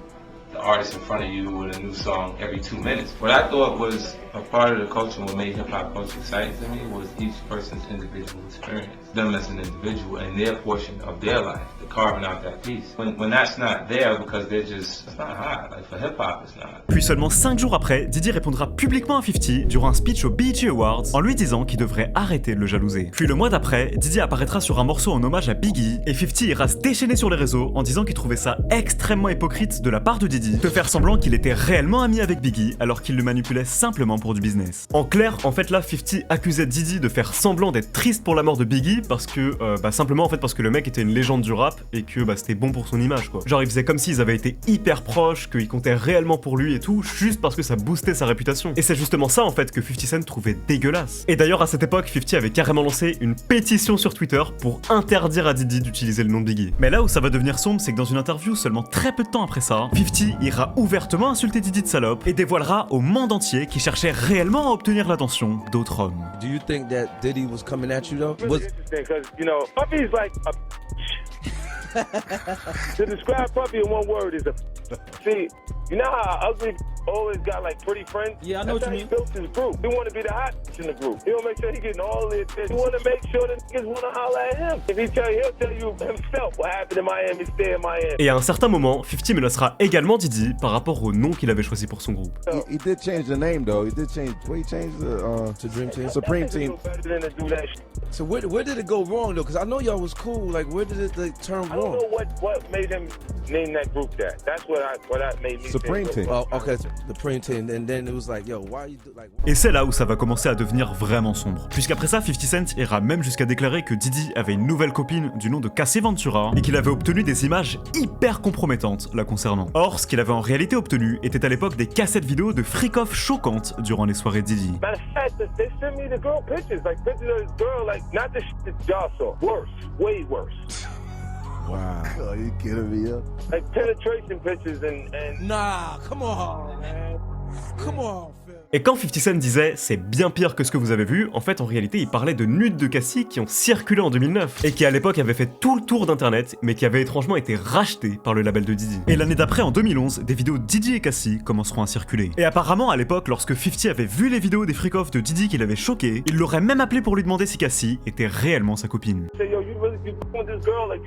the artist in front of you with a new song every 2 minutes. What I thought was a part of the culture, what made hip-hop culture exciting to me, was each person's individual experience. Them as an individual and their portion of their life, the carving out that piece. When that's not there, because they're just, it's not hot. Like for hip-hop, it's not. Puis seulement 5 jours après, Diddy répondra publiquement à 50 durant un speech au BET Awards en lui disant qu'il devrait arrêter de le jalouser. Puis le mois d'après, Diddy apparaîtra sur un morceau en hommage à Biggie et 50 ira se déchaîner sur les réseaux en disant qu'il trouvait ça extrêmement hypocrite de la part de Diddy de faire semblant qu'il était réellement ami avec Biggie alors qu'il le manipulait simplement pour du business. En clair, en fait là, 50 accusait Diddy de faire semblant d'être triste pour la mort de Biggie parce que, simplement en fait parce que le mec était une légende du rap et que c'était bon pour son image quoi. Genre il faisait comme s'ils avaient été hyper proches, qu'ils comptaient réellement pour lui et tout, juste parce que ça boostait sa réputation. Et c'est justement ça en fait que 50 Cent trouvait dégueulasse. Et d'ailleurs à cette époque, 50 avait carrément lancé une pétition sur Twitter pour interdire à Diddy d'utiliser le nom de Biggie. Mais là où ça va devenir sombre, c'est que dans une interview seulement très peu de temps après ça, 50 ira ouvertement insulter Diddy de salope et dévoilera au monde entier qu'il cherchait réellement à obtenir l'attention d'autres hommes. Do you think that Diddy was coming at you though? Really interesting because Puffy's like a to describe Puffy in one word is a see. You know how ugly always got like pretty friends? Yeah, I know what you mean. He built his group. He want to be the hot in the group. He'll make sure he getting all the attention. He want to make sure that niggas want to holler at him. If he'll tell you himself what happened in Miami, stay in Miami. Et à un certain moment, 50 menacera également Diddy par rapport au nom qu'il avait choisi pour son groupe. He did change the name though. He did change. What he changed to Dream Team, Supreme Team. So where did it go wrong though? Because I know y'all was cool. Like where did it turn I don't wrong? know what made him name that group that. That's what made me Supreme think. Team. Oh, okay, the Supreme Team. And then it was like, yo, why you do like? Et c'est là où ça va commencer à devenir vraiment sombre. Puisqu'après ça, 50 Cent ira même jusqu'à déclarer que Diddy avait une nouvelle copine du nom de Cassie Ventura et qu'il avait obtenu des images hyper compromettantes la concernant. Or, ce qu'il avait en réalité obtenu était à l'époque des cassettes vidéo de freak-off choquantes durant les soirées Diddy. Matter of fact, they sent me the girl pictures of this girl, like not the shit that y'all saw. Worse, way worse. Wow. Oh, you kidding me up? Like penetration pictures and Nah, come on, man. Come on, Phil. Et quand 50 Cent disait « c'est bien pire que ce que vous avez vu », en fait en réalité il parlait de nudes de Cassie qui ont circulé en 2009 et qui à l'époque avaient fait tout le tour d'internet mais qui avaient étrangement été rachetés par le label de Diddy. Et l'année d'après en 2011, des vidéos de Diddy et Cassie commenceront à circuler. Et apparemment à l'époque lorsque 50 avait vu les vidéos des freak-off de Diddy qui l'avaient choqué, il l'aurait même appelé pour lui demander si Cassie était réellement sa copine. say, yo, you with this girl? Like,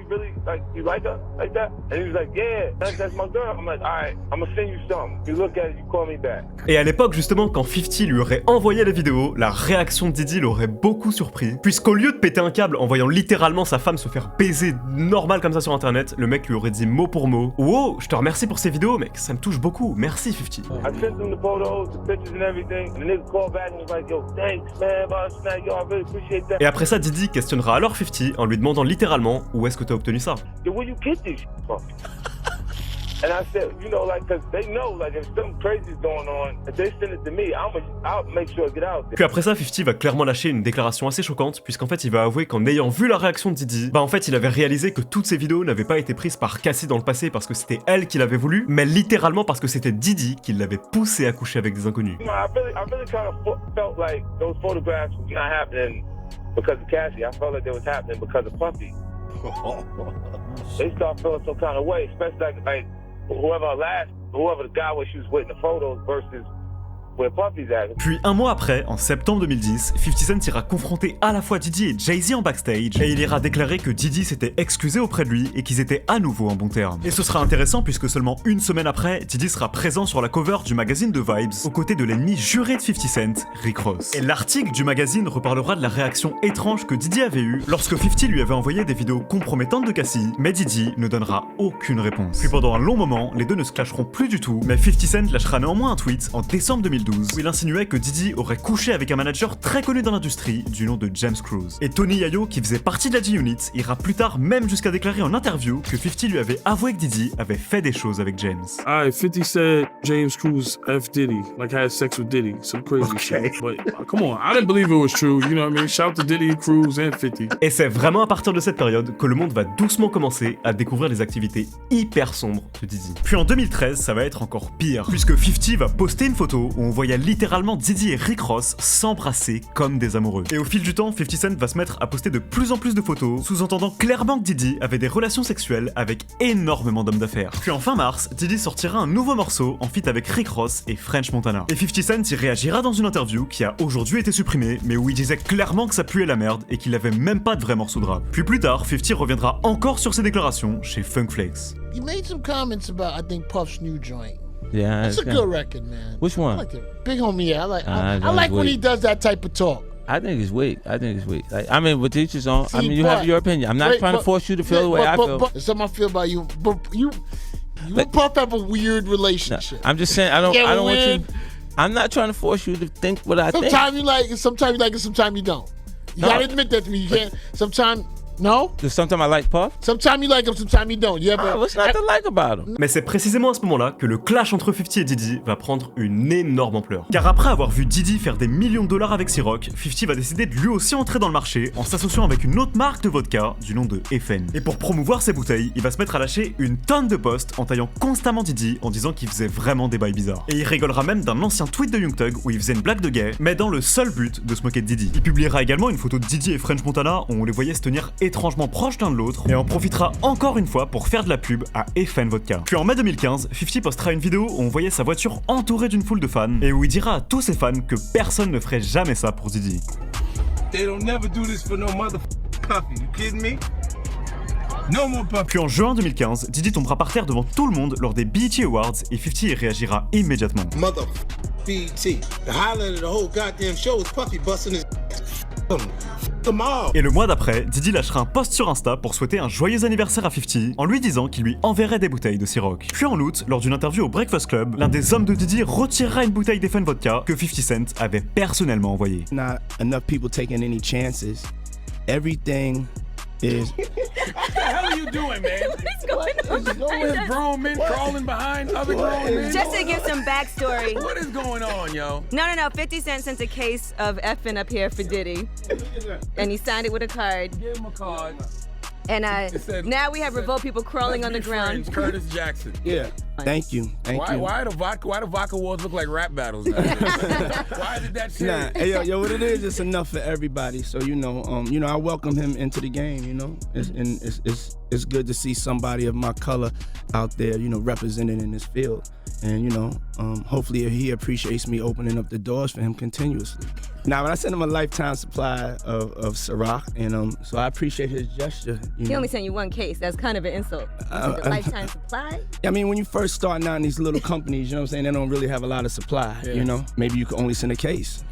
you like her like that? And he was like, yeah, that's my girl. I'm like, all right, I'm gonna send you something. You look at it, you call me back. Et à l'époque justement quand 50 lui aurait envoyé la vidéo, la réaction de Diddy l'aurait beaucoup surpris, puisqu'au lieu de péter un câble en voyant littéralement sa femme se faire baiser normal comme ça sur internet, le mec lui aurait dit mot pour mot « Wow, je te remercie pour ces vidéos mec, ça me touche beaucoup, merci 50 ». I sent him the photos, the pictures and everything. And the nigga called back and was like, yo, thanks, man. Yo, I really appreciate that. Et après ça, Diddy questionnera alors 50 en lui demandant littéralement « Où est-ce que t'as obtenu ça ?» Yo, where you get this from? And I said, you know, like, cause they know, like, if something crazy is going on, if they send it to me, I'll make sure I get out there. Puis après ça, 50 va clairement lâcher une déclaration assez choquante, puisqu'en fait il va avouer qu'en ayant vu la réaction de Diddy, bah en fait il avait réalisé que toutes ces vidéos n'avaient pas été prises par Cassie dans le passé parce que c'était elle qui l'avait voulu, mais littéralement parce que c'était Diddy qui l'avait poussé à coucher avec des inconnus. You know, I really kind of felt like those photographs was not happening because of Cassie. I felt like they was happening because of Puffy. They start feeling some kind of way, especially like whoever the guy was she was with in the photos versus where Puffy's at. Puis un mois après, en septembre 2010, 50 Cent ira confronter à la fois Diddy et Jay-Z en backstage et il ira déclarer que Diddy s'était excusé auprès de lui et qu'ils étaient à nouveau en bon terme. Et ce sera intéressant puisque seulement une semaine après, Diddy sera présent sur la cover du magazine The Vibes aux côtés de l'ennemi juré de 50 Cent, Rick Ross. Et l'article du magazine reparlera de la réaction étrange que Diddy avait eue lorsque 50 lui avait envoyé des vidéos compromettantes de Cassie, mais Diddy ne donnera aucune réponse. Puis pendant un long moment, les deux ne se clasheront plus du tout, mais 50 Cent lâchera néanmoins un tweet en décembre 2012 où il insinuait que Diddy aurait couché avec un manager très connu dans l'industrie du nom de James Cruz. Et Tony Yayo, qui faisait partie de la G-Unit, ira plus tard même jusqu'à déclarer en interview que 50 lui avait avoué que Diddy avait fait des choses avec James. Alright, 50 said James Cruz F Diddy, like had sex with Diddy, some crazy shit. But come on, I didn't believe it was true, you know what I mean? Shout to Diddy, Cruz and 50. Et c'est vraiment à partir de cette période que le monde va doucement commencer à découvrir les activités hyper sombres de Diddy. Puis en 2013, ça va être encore pire, puisque 50 va poster une photo où on voyait littéralement Diddy et Rick Ross s'embrasser comme des amoureux. Et au fil du temps, 50 Cent va se mettre à poster de plus en plus de photos, sous-entendant clairement que Diddy avait des relations sexuelles avec énormément d'hommes d'affaires. Puis en fin mars, Diddy sortira un nouveau morceau en feat avec Rick Ross et French Montana. Et 50 Cent y réagira dans une interview qui a aujourd'hui été supprimée, mais où il disait clairement que ça puait la merde et qu'il avait même pas de vrai morceau de rap. Puis plus tard, 50 reviendra encore sur ses déclarations chez Funk Flex. You made some comments about, I think, Puff's new joint. Yeah, it's a good record, man. Which one? I like it. Big Homie. Yeah, I like when he does that type of talk. I think it's weak. Like, I mean, with each his own. I mean, you have your opinion. I'm not trying to force you to feel the way I feel. But something I feel about you. But you and Puff have a weird relationship. No, I'm just saying. I don't want you. I'm not trying to force you to think what I think. Sometimes you like it. Sometimes you like it. Sometimes you don't. You gotta admit that to me. You can't. Sometimes. No? Sometimes I like Puff. Sometimes you like him, sometimes you don't. You ever... what's not to like about him? Mais c'est précisément à ce moment-là que le clash entre 50 et Diddy va prendre une énorme ampleur. Car après avoir vu Diddy faire des millions de dollars avec Ciroc, 50 va décider de lui aussi entrer dans le marché en s'associant avec une autre marque de vodka du nom de FN. Et pour promouvoir ses bouteilles, il va se mettre à lâcher une tonne de posts en taillant constamment Diddy en disant qu'il faisait vraiment des bails bizarres. Et il rigolera même d'un ancien tweet de Young Thug où il faisait une blague de gay, mais dans le seul but de se moquer de Diddy. Il publiera également une photo de Diddy et French Montana où on les voyait se tenir étrangement proches de l'autre et en profitera encore une fois pour faire de la pub à FN Vodka. Puis en mai 2015, 50 postera une vidéo où on voyait sa voiture entourée d'une foule de fans et où il dira à tous ses fans que personne ne ferait jamais ça pour Diddy. They don't never do this for no Puffy. You kidding me? No more Puffy. Puis en juin 2015, Diddy tombera par terre devant tout le monde lors des BET Awards et 50 y réagira immédiatement. BET. The highlight of the whole goddamn show is Puffy busting his them all. Et le mois d'après, Diddy lâchera un post sur Insta pour souhaiter un joyeux anniversaire à 50 en lui disant qu'il lui enverrait des bouteilles de Ciroc. Puis en août, lors d'une interview au Breakfast Club, l'un des hommes de Diddy retirera une bouteille d'Effen Vodka que 50 Cent avait personnellement envoyée. Not enough people taking any chances. Everything is. What the hell are you doing, man? What's going on? With grown men crawling behind other grown men? Just to give some backstory. What is going on, yo? No. 50 Cent sent a case of effing up here for Diddy. And he signed it with a card. Give him a card. And now we have revolt people crawling on the ground. Friends, Curtis Jackson. Yeah. Thank you. Thank you. Why the vodka wars look like rap battles now? Why did that shit? Nah, hey, yo, what it is, it's enough for everybody. So I welcome him into the game. It's good to see somebody of my color out there, represented in this field. And hopefully he appreciates me opening up the doors for him continuously. Now, but I sent him a lifetime supply of Ciroc, and so I appreciate his gesture. He only sent you one case. That's kind of an insult. A lifetime supply? I mean, when you first starting out in these little companies, they don't really have a lot of supply, Maybe you can only send a case.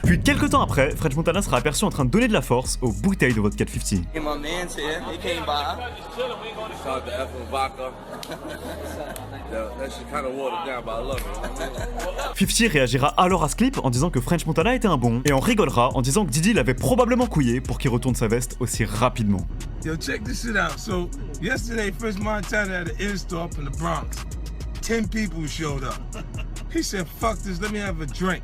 Puis quelques temps après, French Montana sera aperçu en train de donner de la force aux bouteilles de vodka de 50. Hey, my man's here. He came by. Shout to Effin Vodka. That shit kind of watered down, but I love it. 50 réagira alors à ce clip en disant que French Montana était un bon et en rigolera en disant que Diddy l'avait probablement couillé pour qu'il retourne sa veste aussi rapidement. Yo, check this shit out. So, yesterday, French Montana had an in-store up in the Bronx. 10 people showed up. He said, fuck this, let me have a drink.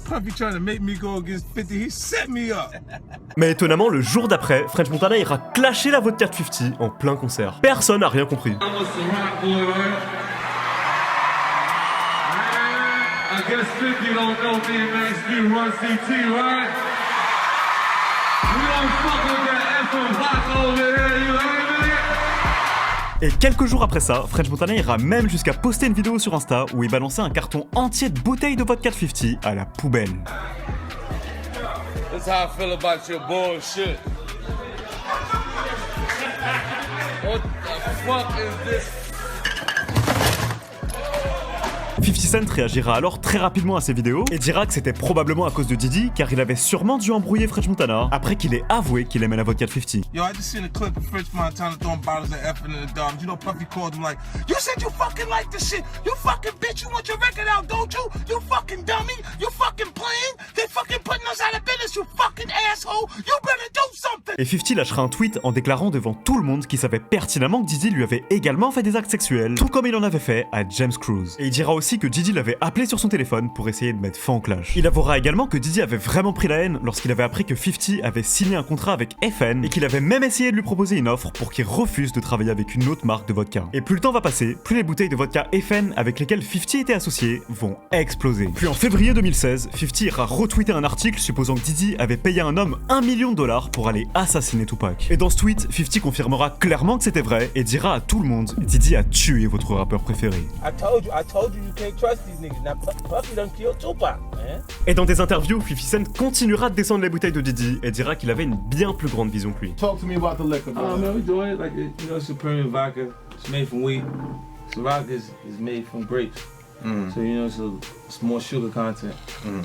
Puffy trying to make me go against 50, he set me up. Mais étonnamment, le jour d'après, French Montana ira clasher la vodka de 50 en plein concert. Personne n'a rien compris. I guess 50 don't know DMX, Run CT, right? We don't fuck with that Effin Vodka over here, you heard me? Et quelques jours après ça, French Montana ira même jusqu'à poster une vidéo sur Insta où il balançait un carton entier de bouteilles de vodka de 50 à la poubelle. That's how I feel about your bullshit. What the fuck is this? 50 Cent réagira alors très rapidement à ces vidéos et dira que c'était probablement à cause de Diddy car il avait sûrement dû embrouiller French Montana après qu'il ait avoué qu'il aimait la vodka de 50. Yo, I just seen a clip of French Montana throwing bottles of effing in the Dom. Puffy called him like, you said you fucking like this shit. You fucking bitch, you want your record out, don't you? You fucking dummy. You fucking playing. They fucking putting us out of business, you fucking asshole. You better do something. Et 50 lâchera un tweet en déclarant devant tout le monde qu'il savait pertinemment que Diddy lui avait également fait des actes sexuels, tout comme il en avait fait à James Cruz. Et il dira aussi que Diddy l'avait appelé sur son téléphone pour essayer de mettre fin au clash. Il avouera également que Diddy avait vraiment pris la haine lorsqu'il avait appris que 50 avait signé un contrat avec FN et qu'il avait même essayé de lui proposer une offre pour qu'il refuse de travailler avec une autre marque de vodka. Et plus le temps va passer, plus les bouteilles de vodka FN avec lesquelles 50 était associé vont exploser. Puis en février 2016, 50 ira retweeter un article supposant que Diddy avait payé un homme $1 million pour aller assassiner Tupac. Et dans ce tweet, 50 confirmera clairement que c'était vrai et dira à tout le monde: Diddy a tué votre rappeur préféré. I told you you can't trust these niggas. Now Puffy done killed Tupac, man. Et dans des interviews, 50 Cent continuera de descendre les bouteilles de Diddy et dira qu'il avait une bien plus grande vision que lui. Talk to me about the liquor, bro. Man, we doing it like Supreme vodka. It's made from wheat. Ciroc is made from grapes. So it's more sugar content.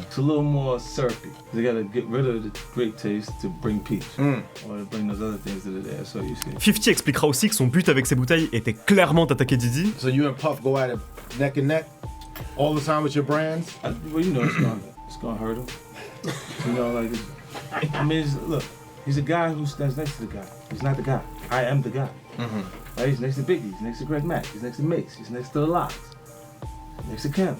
It's a little more syrupy. They gotta get rid of the grape taste to bring peach, or to bring those other things that are there. So you see. 50 expliquera aussi que son but avec ces bouteilles était clairement d'attaquer Diddy. So you and Puff go at it neck and neck all the time with your brands. Well, it's gonna hurt him. Look, he's a guy who stands next to the guy. He's not the guy. I am the guy. Right? He's next to Biggie. He's next to Greg Mack. He's next to Mace. He's next to the Locks. Next to Kim.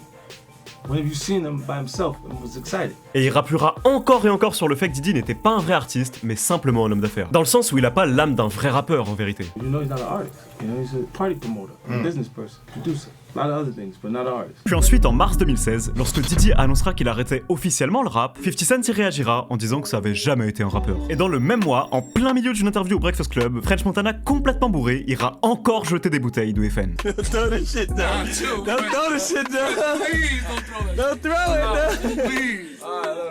When have you seen him by himself and was excited? Et il rappellera encore et encore sur le fait que Diddy n'était pas un vrai artiste, mais simplement un homme d'affaires. Dans le sens où il a pas l'âme d'un vrai rappeur en vérité. You know he's not an artist. He's a party promoter, a business person, producer. A lot of other things, but not an artist. Puis ensuite, en mars 2016, lorsque Diddy annoncera qu'il arrêtait officiellement le rap, 50 Cent y réagira en disant que ça avait jamais été un rappeur. Et dans le même mois, en plein milieu d'une interview au Breakfast Club, French Montana, complètement bourré, ira encore jeter des bouteilles de FN. Throw that shit down. Don't throw the shit down. Please don't throw that. Don't throw it down. Please.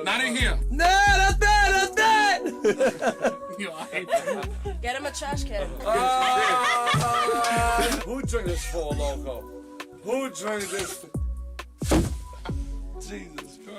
Not in here. No, don't throw it. Yo, I hate that. Get him a trash can. Who drink this for, Loco? Who drank this? Jesus Christ.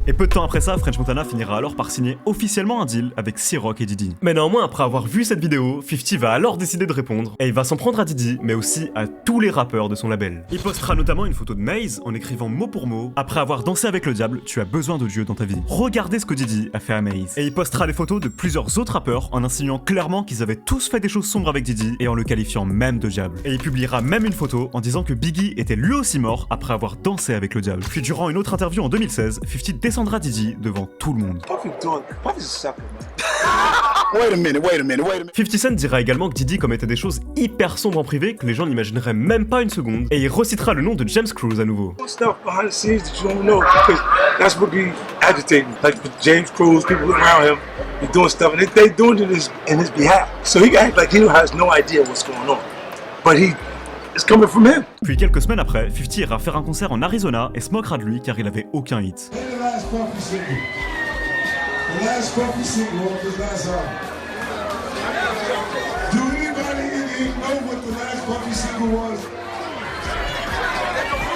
Et peu de temps après ça, French Montana finira alors par signer officiellement un deal avec C-Rock et Diddy. Mais néanmoins, après avoir vu cette vidéo, 50 va alors décider de répondre, et il va s'en prendre à Diddy, mais aussi à tous les rappeurs de son label. Il postera notamment une photo de Maze en écrivant mot pour mot: après avoir dansé avec le diable, tu as besoin de Dieu dans ta vie. Regardez ce que Diddy a fait à Maze. Et il postera les photos de plusieurs autres rappeurs en insinuant clairement qu'ils avaient tous fait des choses sombres avec Diddy et en le qualifiant même de diable. Et il publiera même une photo en disant que Biggie était lui aussi mort après avoir dansé avec le diable. Puis durant une autre interview en 2016, 50 descendra Diddy devant tout le monde. 50 Cent dira également que Diddy commettait des choses hyper sombres en privé que les gens n'imagineraient même pas une seconde, et il recitera le nom de James Cruz à nouveau. Stuff behind the scenes that you don't know because that's what be agitating. Like with James Cruz, people around him, be doing stuff and they doing it in his behalf. So he act like he has no idea what's going on, but it's coming from him. Puis quelques semaines après, 50 ira faire un concert en Arizona et se moquera de lui car il avait aucun hit. The last Puffy single of his last album. Do anybody in here know what the last Puffy single was?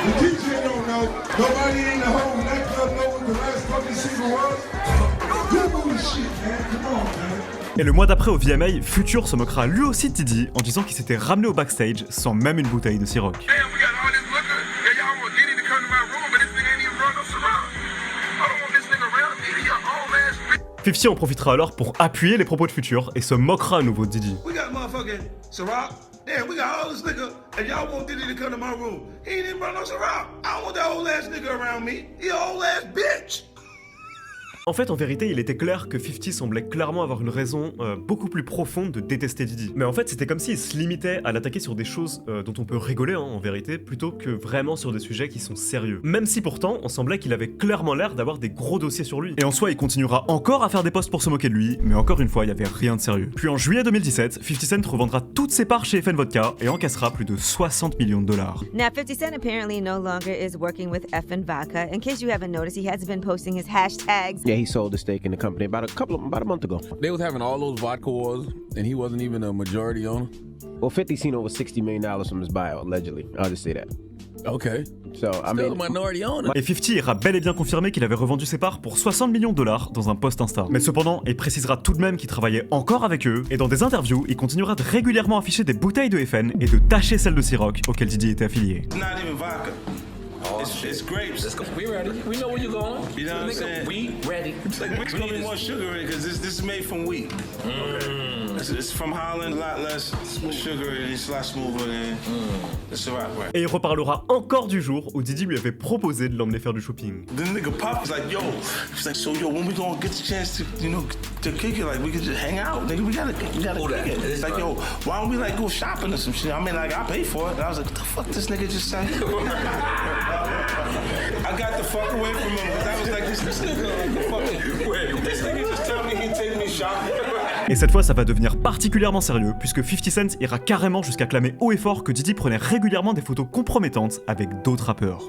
The DJ don't know. Nobody in the whole nightclub know what the last Puffy single was. Google this shit, man. Come on, man. Et le mois d'après au VMA, Future se moquera lui aussi de Diddy en disant qu'il s'était ramené au backstage sans même une bouteille de Ciroc. Fifty en profitera alors pour appuyer les propos de Future et se moquera à nouveau de Diddy. We got motherfucking Ciroc. Damn, we got all this nigga, and y'all want Diddy to come to my room. He ain't even brought no Ciroc. I don't want that old ass nigga around me. He a old ass bitch. En fait, en vérité, il était clair que 50 semblait clairement avoir une raison beaucoup plus profonde de détester Diddy. Mais en fait, c'était comme s'il se limitait à l'attaquer sur des choses dont on peut rigoler, hein, en vérité, plutôt que vraiment sur des sujets qui sont sérieux. Même si pourtant, on semblait qu'il avait clairement l'air d'avoir des gros dossiers sur lui. Et en soi, il continuera encore à faire des posts pour se moquer de lui, mais encore une fois, il n'y avait rien de sérieux. Puis en juillet 2017, 50 Cent revendra toutes ses parts chez FN Vodka et encaissera plus de 60 millions de dollars. Now, 50 Cent apparently no longer is working with FN Vodka. In case you haven't noticed, he has been posting his hashtags. Yeah, he sold the stake in the company about a month ago. They was having all those vodka wars, and he wasn't even a majority owner. Well, 50 seen over $60 million from his buyout, allegedly. I'll just say that. Okay. So, I mean, a minority owner. Et 50 ira bel et bien confirmer qu'il avait revendu ses parts pour 60 millions de dollars dans un post Insta. Mais cependant, il précisera tout de même qu'il travaillait encore avec eux, et dans des interviews, il continuera de régulièrement afficher des bouteilles de FN et de tacher celles de Ciroc auxquelles Diddy était affilié. It's not even vodka. It's grapes. We ready. We know where you're going. You know what I'm saying? We ready. It's like there's gonna be more sugar in it because this is made from wheat. It's from Holland, a lot less sugar and it's a lot smoother than the Ciroc. Right? Et il reparlera encore du jour où Diddy lui avait proposé de l'emmener faire du shopping. The nigga Pop was like, yo, he's like, so yo, when we gonna get the chance to, you know, to kick it, like we could just hang out, nigga, we gotta kick it. It's like, yo, why don't we like go shopping or some shit? I mean, like I pay for it. And I was like, what the fuck this nigga just said? I got the fuck away from him because I was like, this nigga just told me he'd take me shopping. Et cette fois, ça va devenir particulièrement sérieux, puisque 50 Cent ira carrément jusqu'à clamer haut et fort que Diddy prenait régulièrement des photos compromettantes avec d'autres rappeurs.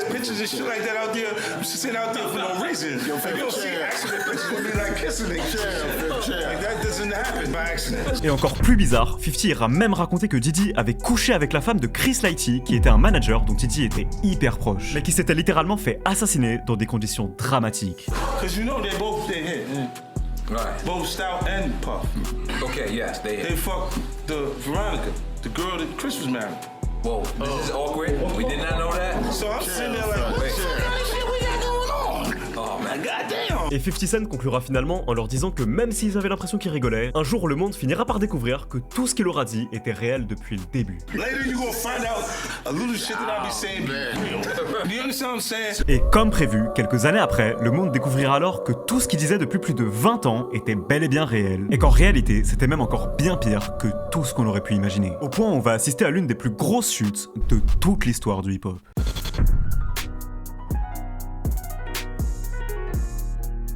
Pictures and shit like that out there, sitting out there for no reason. You don't see accident pictures will be like kissing niggas. Like that doesn't happen by accident. Et encore plus bizarre, 50 ira même raconter que Diddy avait couché avec la femme de Chris Lighty, qui était un manager dont Diddy était hyper proche, mais qui s'était littéralement fait assassiner dans des conditions dramatiques. Cause you know they both hit. Right. Both Stout and Puff. Okay, yes, they fucked the Veronica, the girl that Chris was married. Whoa, this is awkward. We did not know that. So I'm sitting there like, what shit we got going on? Oh man, goddamn. Et 50 Cent conclura finalement en leur disant que même s'ils avaient l'impression qu'ils rigolaient, un jour le monde finira par découvrir que tout ce qu'il aura dit était réel depuis le début. Later you gonna find out a little shit that I be saying be real. You understand what I'm saying? Et comme prévu, quelques années après, le monde découvrira alors que tout ce qu'il disait depuis plus de 20 ans était bel et bien réel, et qu'en réalité, c'était même encore bien pire que tout ce qu'on aurait pu imaginer. Au point où on va assister à l'une des plus grosses chutes de toute l'histoire du hip-hop.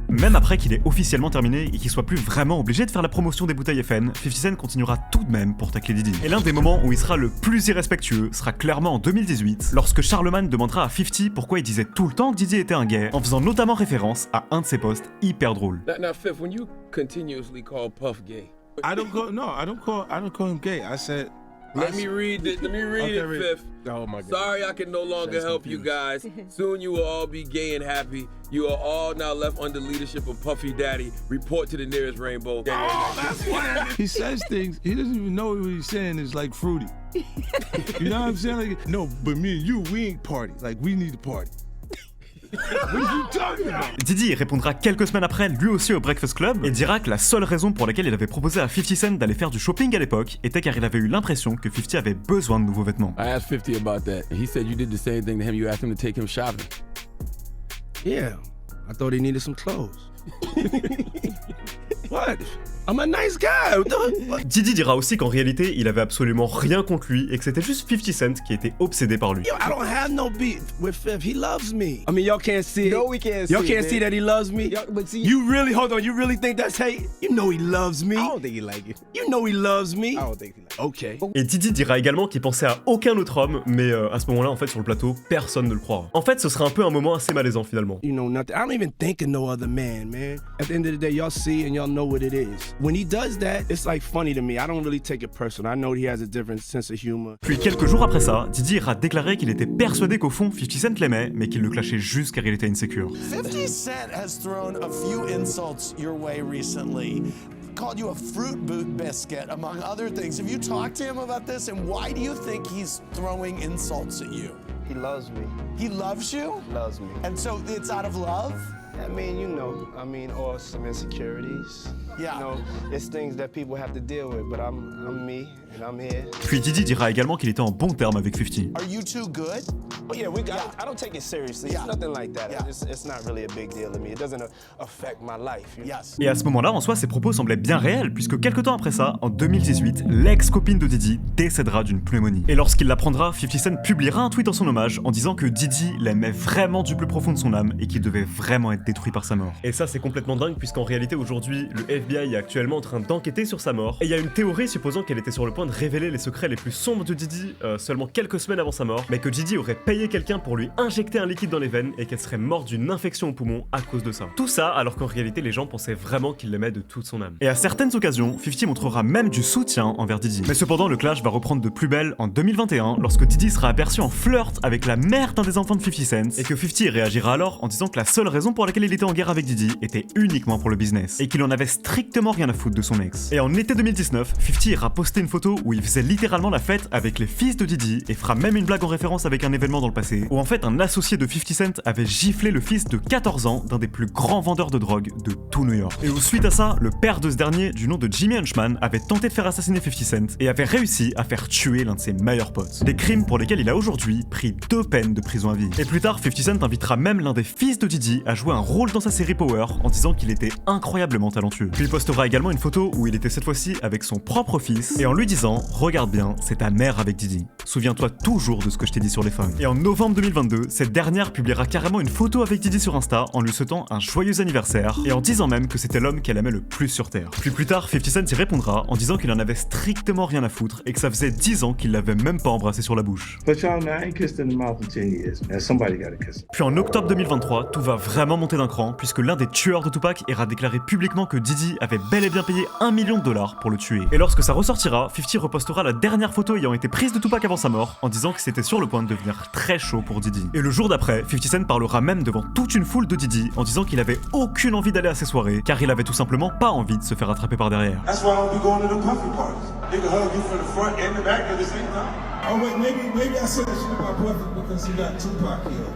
Même après qu'il ait officiellement terminé et qu'il soit plus vraiment obligé de faire la promotion des bouteilles FN, 50 Cent continuera tout de même pour tacler Diddy. Et l'un des moments où il sera le plus irrespectueux sera clairement en 2018, lorsque Charlemagne demandera à 50 pourquoi il disait tout le temps que Diddy était un gay, en faisant notamment référence à un de ses posts hyper drôles. Now, Fifth, when you continuously call Puff gay, I don't call him gay. I said Let me read it, Fifth. Oh my God. Sorry I can no longer help you guys. Soon you will all be gay and happy. You are all now left under leadership of Puffy Daddy. Report to the nearest rainbow. He says things, he doesn't even know what he's saying is like fruity. You know what I'm saying? Like, no, but me and you, we ain't party. Like, we need to party. What are you talking about? Diddy répondra quelques semaines après, lui aussi au Breakfast Club, et dira que la seule raison pour laquelle il avait proposé à 50 Cent d'aller faire du shopping à l'époque était car il avait eu l'impression que 50 avait besoin de nouveaux vêtements. I asked 50 about that, and he said you did the same thing to him. You asked him to take him shopping. Yeah, I thought he needed some clothes. What? I'm a nice guy. Diddy dira aussi qu'en réalité, il avait absolument rien contre lui et que c'était juste 50 Cent qui était obsédé par lui. Yo, I don't have no beef with Fifth. He loves me. I mean, y'all can't see it. No, we can't see Y'all can't it, see that he loves me. But see, you really, hold on, you really think that's hate? You know he loves me. I don't think he like it. You know he loves me. I don't think he like it. Okay. Et Diddy dira également qu'il pensait à aucun autre homme, mais à ce moment-là, en fait, sur le plateau, personne ne le croira. En fait, ce serait un peu un moment assez malaisant finalement. You know nothing. I don't even think of no other man. At the end of the day, y'all see and y'all know what it is. When he does that, it's like funny to me. I don't really take it personal. I know he has a different sense of humor. Puis quelques jours après ça, Diddy ira déclarer qu'il était persuadé qu'au fond 50 Cent l'aimait, mais qu'il le clashait juste car il était insécure. 50 Cent has thrown a few insults your way recently. Called you a fruit boot biscuit, among other things. Have you talked to him about this, and why do you think he's throwing insults at you? He loves me. He loves you? Loves me. And so it's out of love? I mean, you know, or some insecurities. Yeah. You know, it's things that people have to deal with, but I'm me, and I'm here. Puis Diddy dira également qu'il était en bon terme avec 50. Are you two good? Oh yeah, I don't take it seriously. Yeah. It's nothing like that. Yeah. It's not really a big deal to me. It doesn't affect my life. You know? Yes. Et à ce moment-là, en soi, ses propos semblaient bien réels, puisque quelques temps après ça, en 2018, l'ex-copine de Diddy décédera d'une pneumonie. Et lorsqu'il l'apprendra, 50 Cent publiera un tweet en son hommage en disant que Diddy l'aimait vraiment du plus profond de son âme et qu'il devait vraiment être détruit par sa mort. Et ça, c'est complètement dingue, puisqu'en réalité, aujourd'hui, le FBI est actuellement en train d'enquêter sur sa mort. Et il y a une théorie supposant qu'elle était sur le point de révéler les secrets les plus sombres de Diddy seulement quelques semaines avant sa mort, mais que Diddy aurait payé quelqu'un pour lui injecter un liquide dans les veines et qu'elle serait morte d'une infection au poumon à cause de ça. Tout ça alors qu'en réalité, les gens pensaient vraiment qu'il l'aimait de toute son âme. Et à certaines occasions, 50 montrera même du soutien envers Diddy. Mais cependant, le clash va reprendre de plus belle en 2021 lorsque Diddy sera aperçu en flirt avec la mère d'un des enfants de 50 Cent et que 50 réagira alors en disant que la seule raison pour laquelle il était en guerre avec Diddy était uniquement pour le business et qu'il en avait strictement rien à foutre de son ex. Et en été 2019, 50 ira poster une photo où il faisait littéralement la fête avec les fils de Diddy et fera même une blague en référence avec un événement dans le passé où en fait un associé de 50 Cent avait giflé le fils de 14 ans d'un des plus grands vendeurs de drogue de tout New York. Et où suite à ça, le père de ce dernier, du nom de Jimmy Hunchman, avait tenté de faire assassiner 50 Cent et avait réussi à faire tuer l'un de ses meilleurs potes. Des crimes pour lesquels il a aujourd'hui pris 2 peines de prison à vie. Et plus tard, 50 Cent invitera même l'un des fils de Diddy à jouer un rôle dans sa série Power en disant qu'il était incroyablement talentueux. Puis il postera également une photo où il était cette fois-ci avec son propre fils et en lui disant « Regarde bien, c'est ta mère avec Diddy. Souviens-toi toujours de ce que je t'ai dit sur les femmes. » Et en novembre 2022, cette dernière publiera carrément une photo avec Diddy sur Insta en lui souhaitant un joyeux anniversaire et en disant même que c'était l'homme qu'elle aimait le plus sur Terre. Puis plus tard, 50 Cent y répondra en disant qu'il en avait strictement rien à foutre et que ça faisait 10 ans qu'il l'avait même pas embrassé sur la bouche. But y'all, man, I ain't kissed in the mouth in 10 years. Man, somebody gotta kiss. Puis en octobre 2023, tout va vraiment monter d'un cran puisque l'un des tueurs de Tupac ira déclarer publiquement que Diddy avait bel et bien payé $1 million pour le tuer. Et lorsque ça ressortira, 50 repostera la dernière photo ayant été prise de Tupac avant sa mort en disant que c'était sur le point de devenir très chaud pour Diddy. Et le jour d'après, 50 Cent parlera même devant toute une foule de Diddy en disant qu'il avait aucune envie d'aller à ses soirées car il avait tout simplement pas envie de se faire attraper par derrière. That's why I don't be going to the puffy parties. They can hug you from the front and the back at the same time. Oh wait, maybe I said that shit about puffy because he got Tupac here.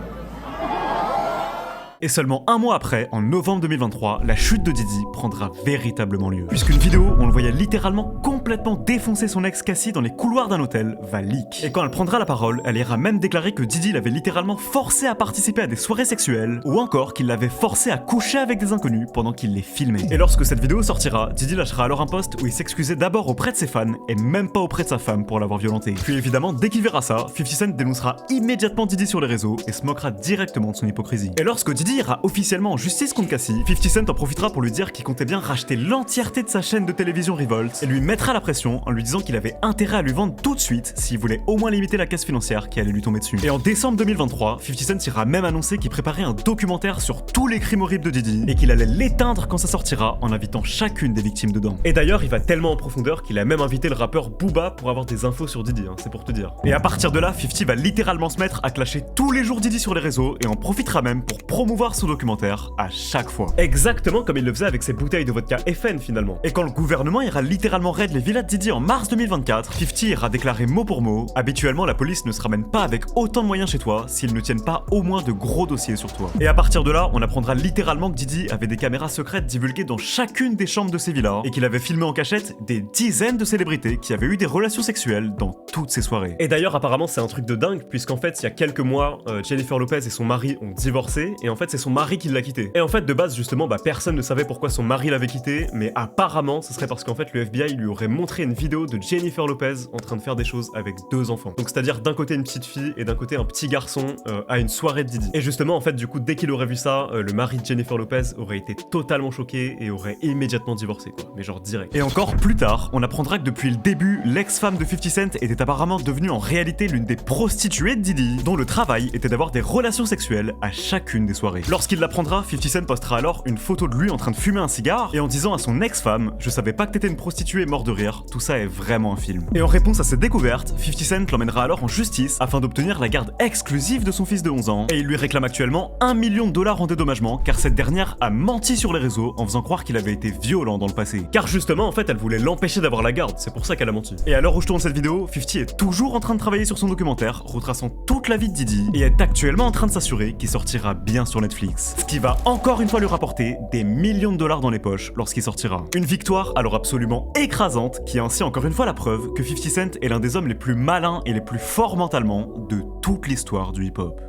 Et seulement un mois après, en novembre 2023, la chute de Diddy prendra véritablement lieu. Puisqu'une vidéo, on le voyait littéralement complètement défoncer son ex Cassie dans les couloirs d'un hôtel, va leak. Et quand elle prendra la parole, elle ira même déclarer que Diddy l'avait littéralement forcé à participer à des soirées sexuelles, ou encore qu'il l'avait forcé à coucher avec des inconnus pendant qu'il les filmait. Et lorsque cette vidéo sortira, Diddy lâchera alors un post où il s'excusait d'abord auprès de ses fans, et même pas auprès de sa femme pour l'avoir violenté. Puis évidemment, dès qu'il verra ça, 50 Cent dénoncera immédiatement Diddy sur les réseaux, et se moquera directement de son hypocrisie. Et lorsque Diddy ira officiellement en justice contre Cassie, 50 Cent en profitera pour lui dire qu'il comptait bien racheter l'entièreté de sa chaîne de télévision Revolt et lui mettra la la pression en lui disant qu'il avait intérêt à lui vendre tout de suite s'il voulait au moins limiter la caisse financière qui allait lui tomber dessus. Et en décembre 2023, 50 Cent ira même annoncer qu'il préparait un documentaire sur tous les crimes horribles de Diddy et qu'il allait l'éteindre quand ça sortira en invitant chacune des victimes dedans. Et d'ailleurs, il va tellement en profondeur qu'il a même invité le rappeur Booba pour avoir des infos sur Diddy, c'est pour te dire. Et à partir de là, 50 va littéralement se mettre à clasher tous les jours Diddy sur les réseaux et en profitera même pour promouvoir son documentaire à chaque fois. Exactement comme il le faisait avec ses bouteilles de vodka FN finalement. Et quand le gouvernement ira littéralement raid les villas de Diddy en mars 2024, 50 ira déclarer mot pour mot: habituellement la police ne se ramène pas avec autant de moyens chez toi s'ils ne tiennent pas au moins de gros dossiers sur toi. Et à partir de là, on apprendra littéralement que Diddy avait des caméras secrètes divulguées dans chacune des chambres de ses villas et qu'il avait filmé en cachette des dizaines de célébrités qui avaient eu des relations sexuelles dans toutes ces soirées. Et d'ailleurs apparemment c'est un truc de dingue puisqu'en fait il y a quelques mois Jennifer Lopez et son mari ont divorcé et en fait c'est son mari qui l'a quitté. Et en fait de base justement personne ne savait pourquoi son mari l'avait quitté, mais apparemment ce serait parce qu'en fait le FBI lui aurait montré une vidéo de Jennifer Lopez en train de faire des choses avec 2 enfants. Donc c'est-à-dire d'un côté une petite fille et d'un côté un petit garçon à une soirée de Diddy. Et justement en fait du coup dès qu'il aurait vu ça, le mari de Jennifer Lopez aurait été totalement choqué et aurait immédiatement divorcé quoi, mais genre direct. Et encore plus tard, on apprendra que depuis le début, l'ex-femme de 50 Cent était apparemment devenue en réalité l'une des prostituées de Diddy, dont le travail était d'avoir des relations sexuelles à chacune des soirées. Lorsqu'il l'apprendra, 50 Cent postera alors une photo de lui en train de fumer un cigare et en disant à son ex-femme: je savais pas que t'étais une prostituée, mort de rire, tout ça est vraiment un film. Et en réponse à cette découverte, 50 Cent l'emmènera alors en justice afin d'obtenir la garde exclusive de son fils de 11 ans et il lui réclame actuellement $1 million en dédommagement car cette dernière a menti sur les réseaux en faisant croire qu'il avait été violent dans le passé. Car justement en fait elle voulait l'empêcher d'avoir la garde, c'est pour ça qu'elle a menti. Et à l'heure où je tourne cette vidéo, 50 est toujours en train de travailler sur son documentaire, retraçant toute la vie de Diddy et est actuellement en train de s'assurer qu'il sortira bien sur Netflix. Ce qui va encore une fois lui rapporter des millions de dollars dans les poches lorsqu'il sortira. Une victoire alors absolument écrasante qui est ainsi encore une fois la preuve que 50 Cent est l'un des hommes les plus malins et les plus forts mentalement de toute l'histoire du hip-hop.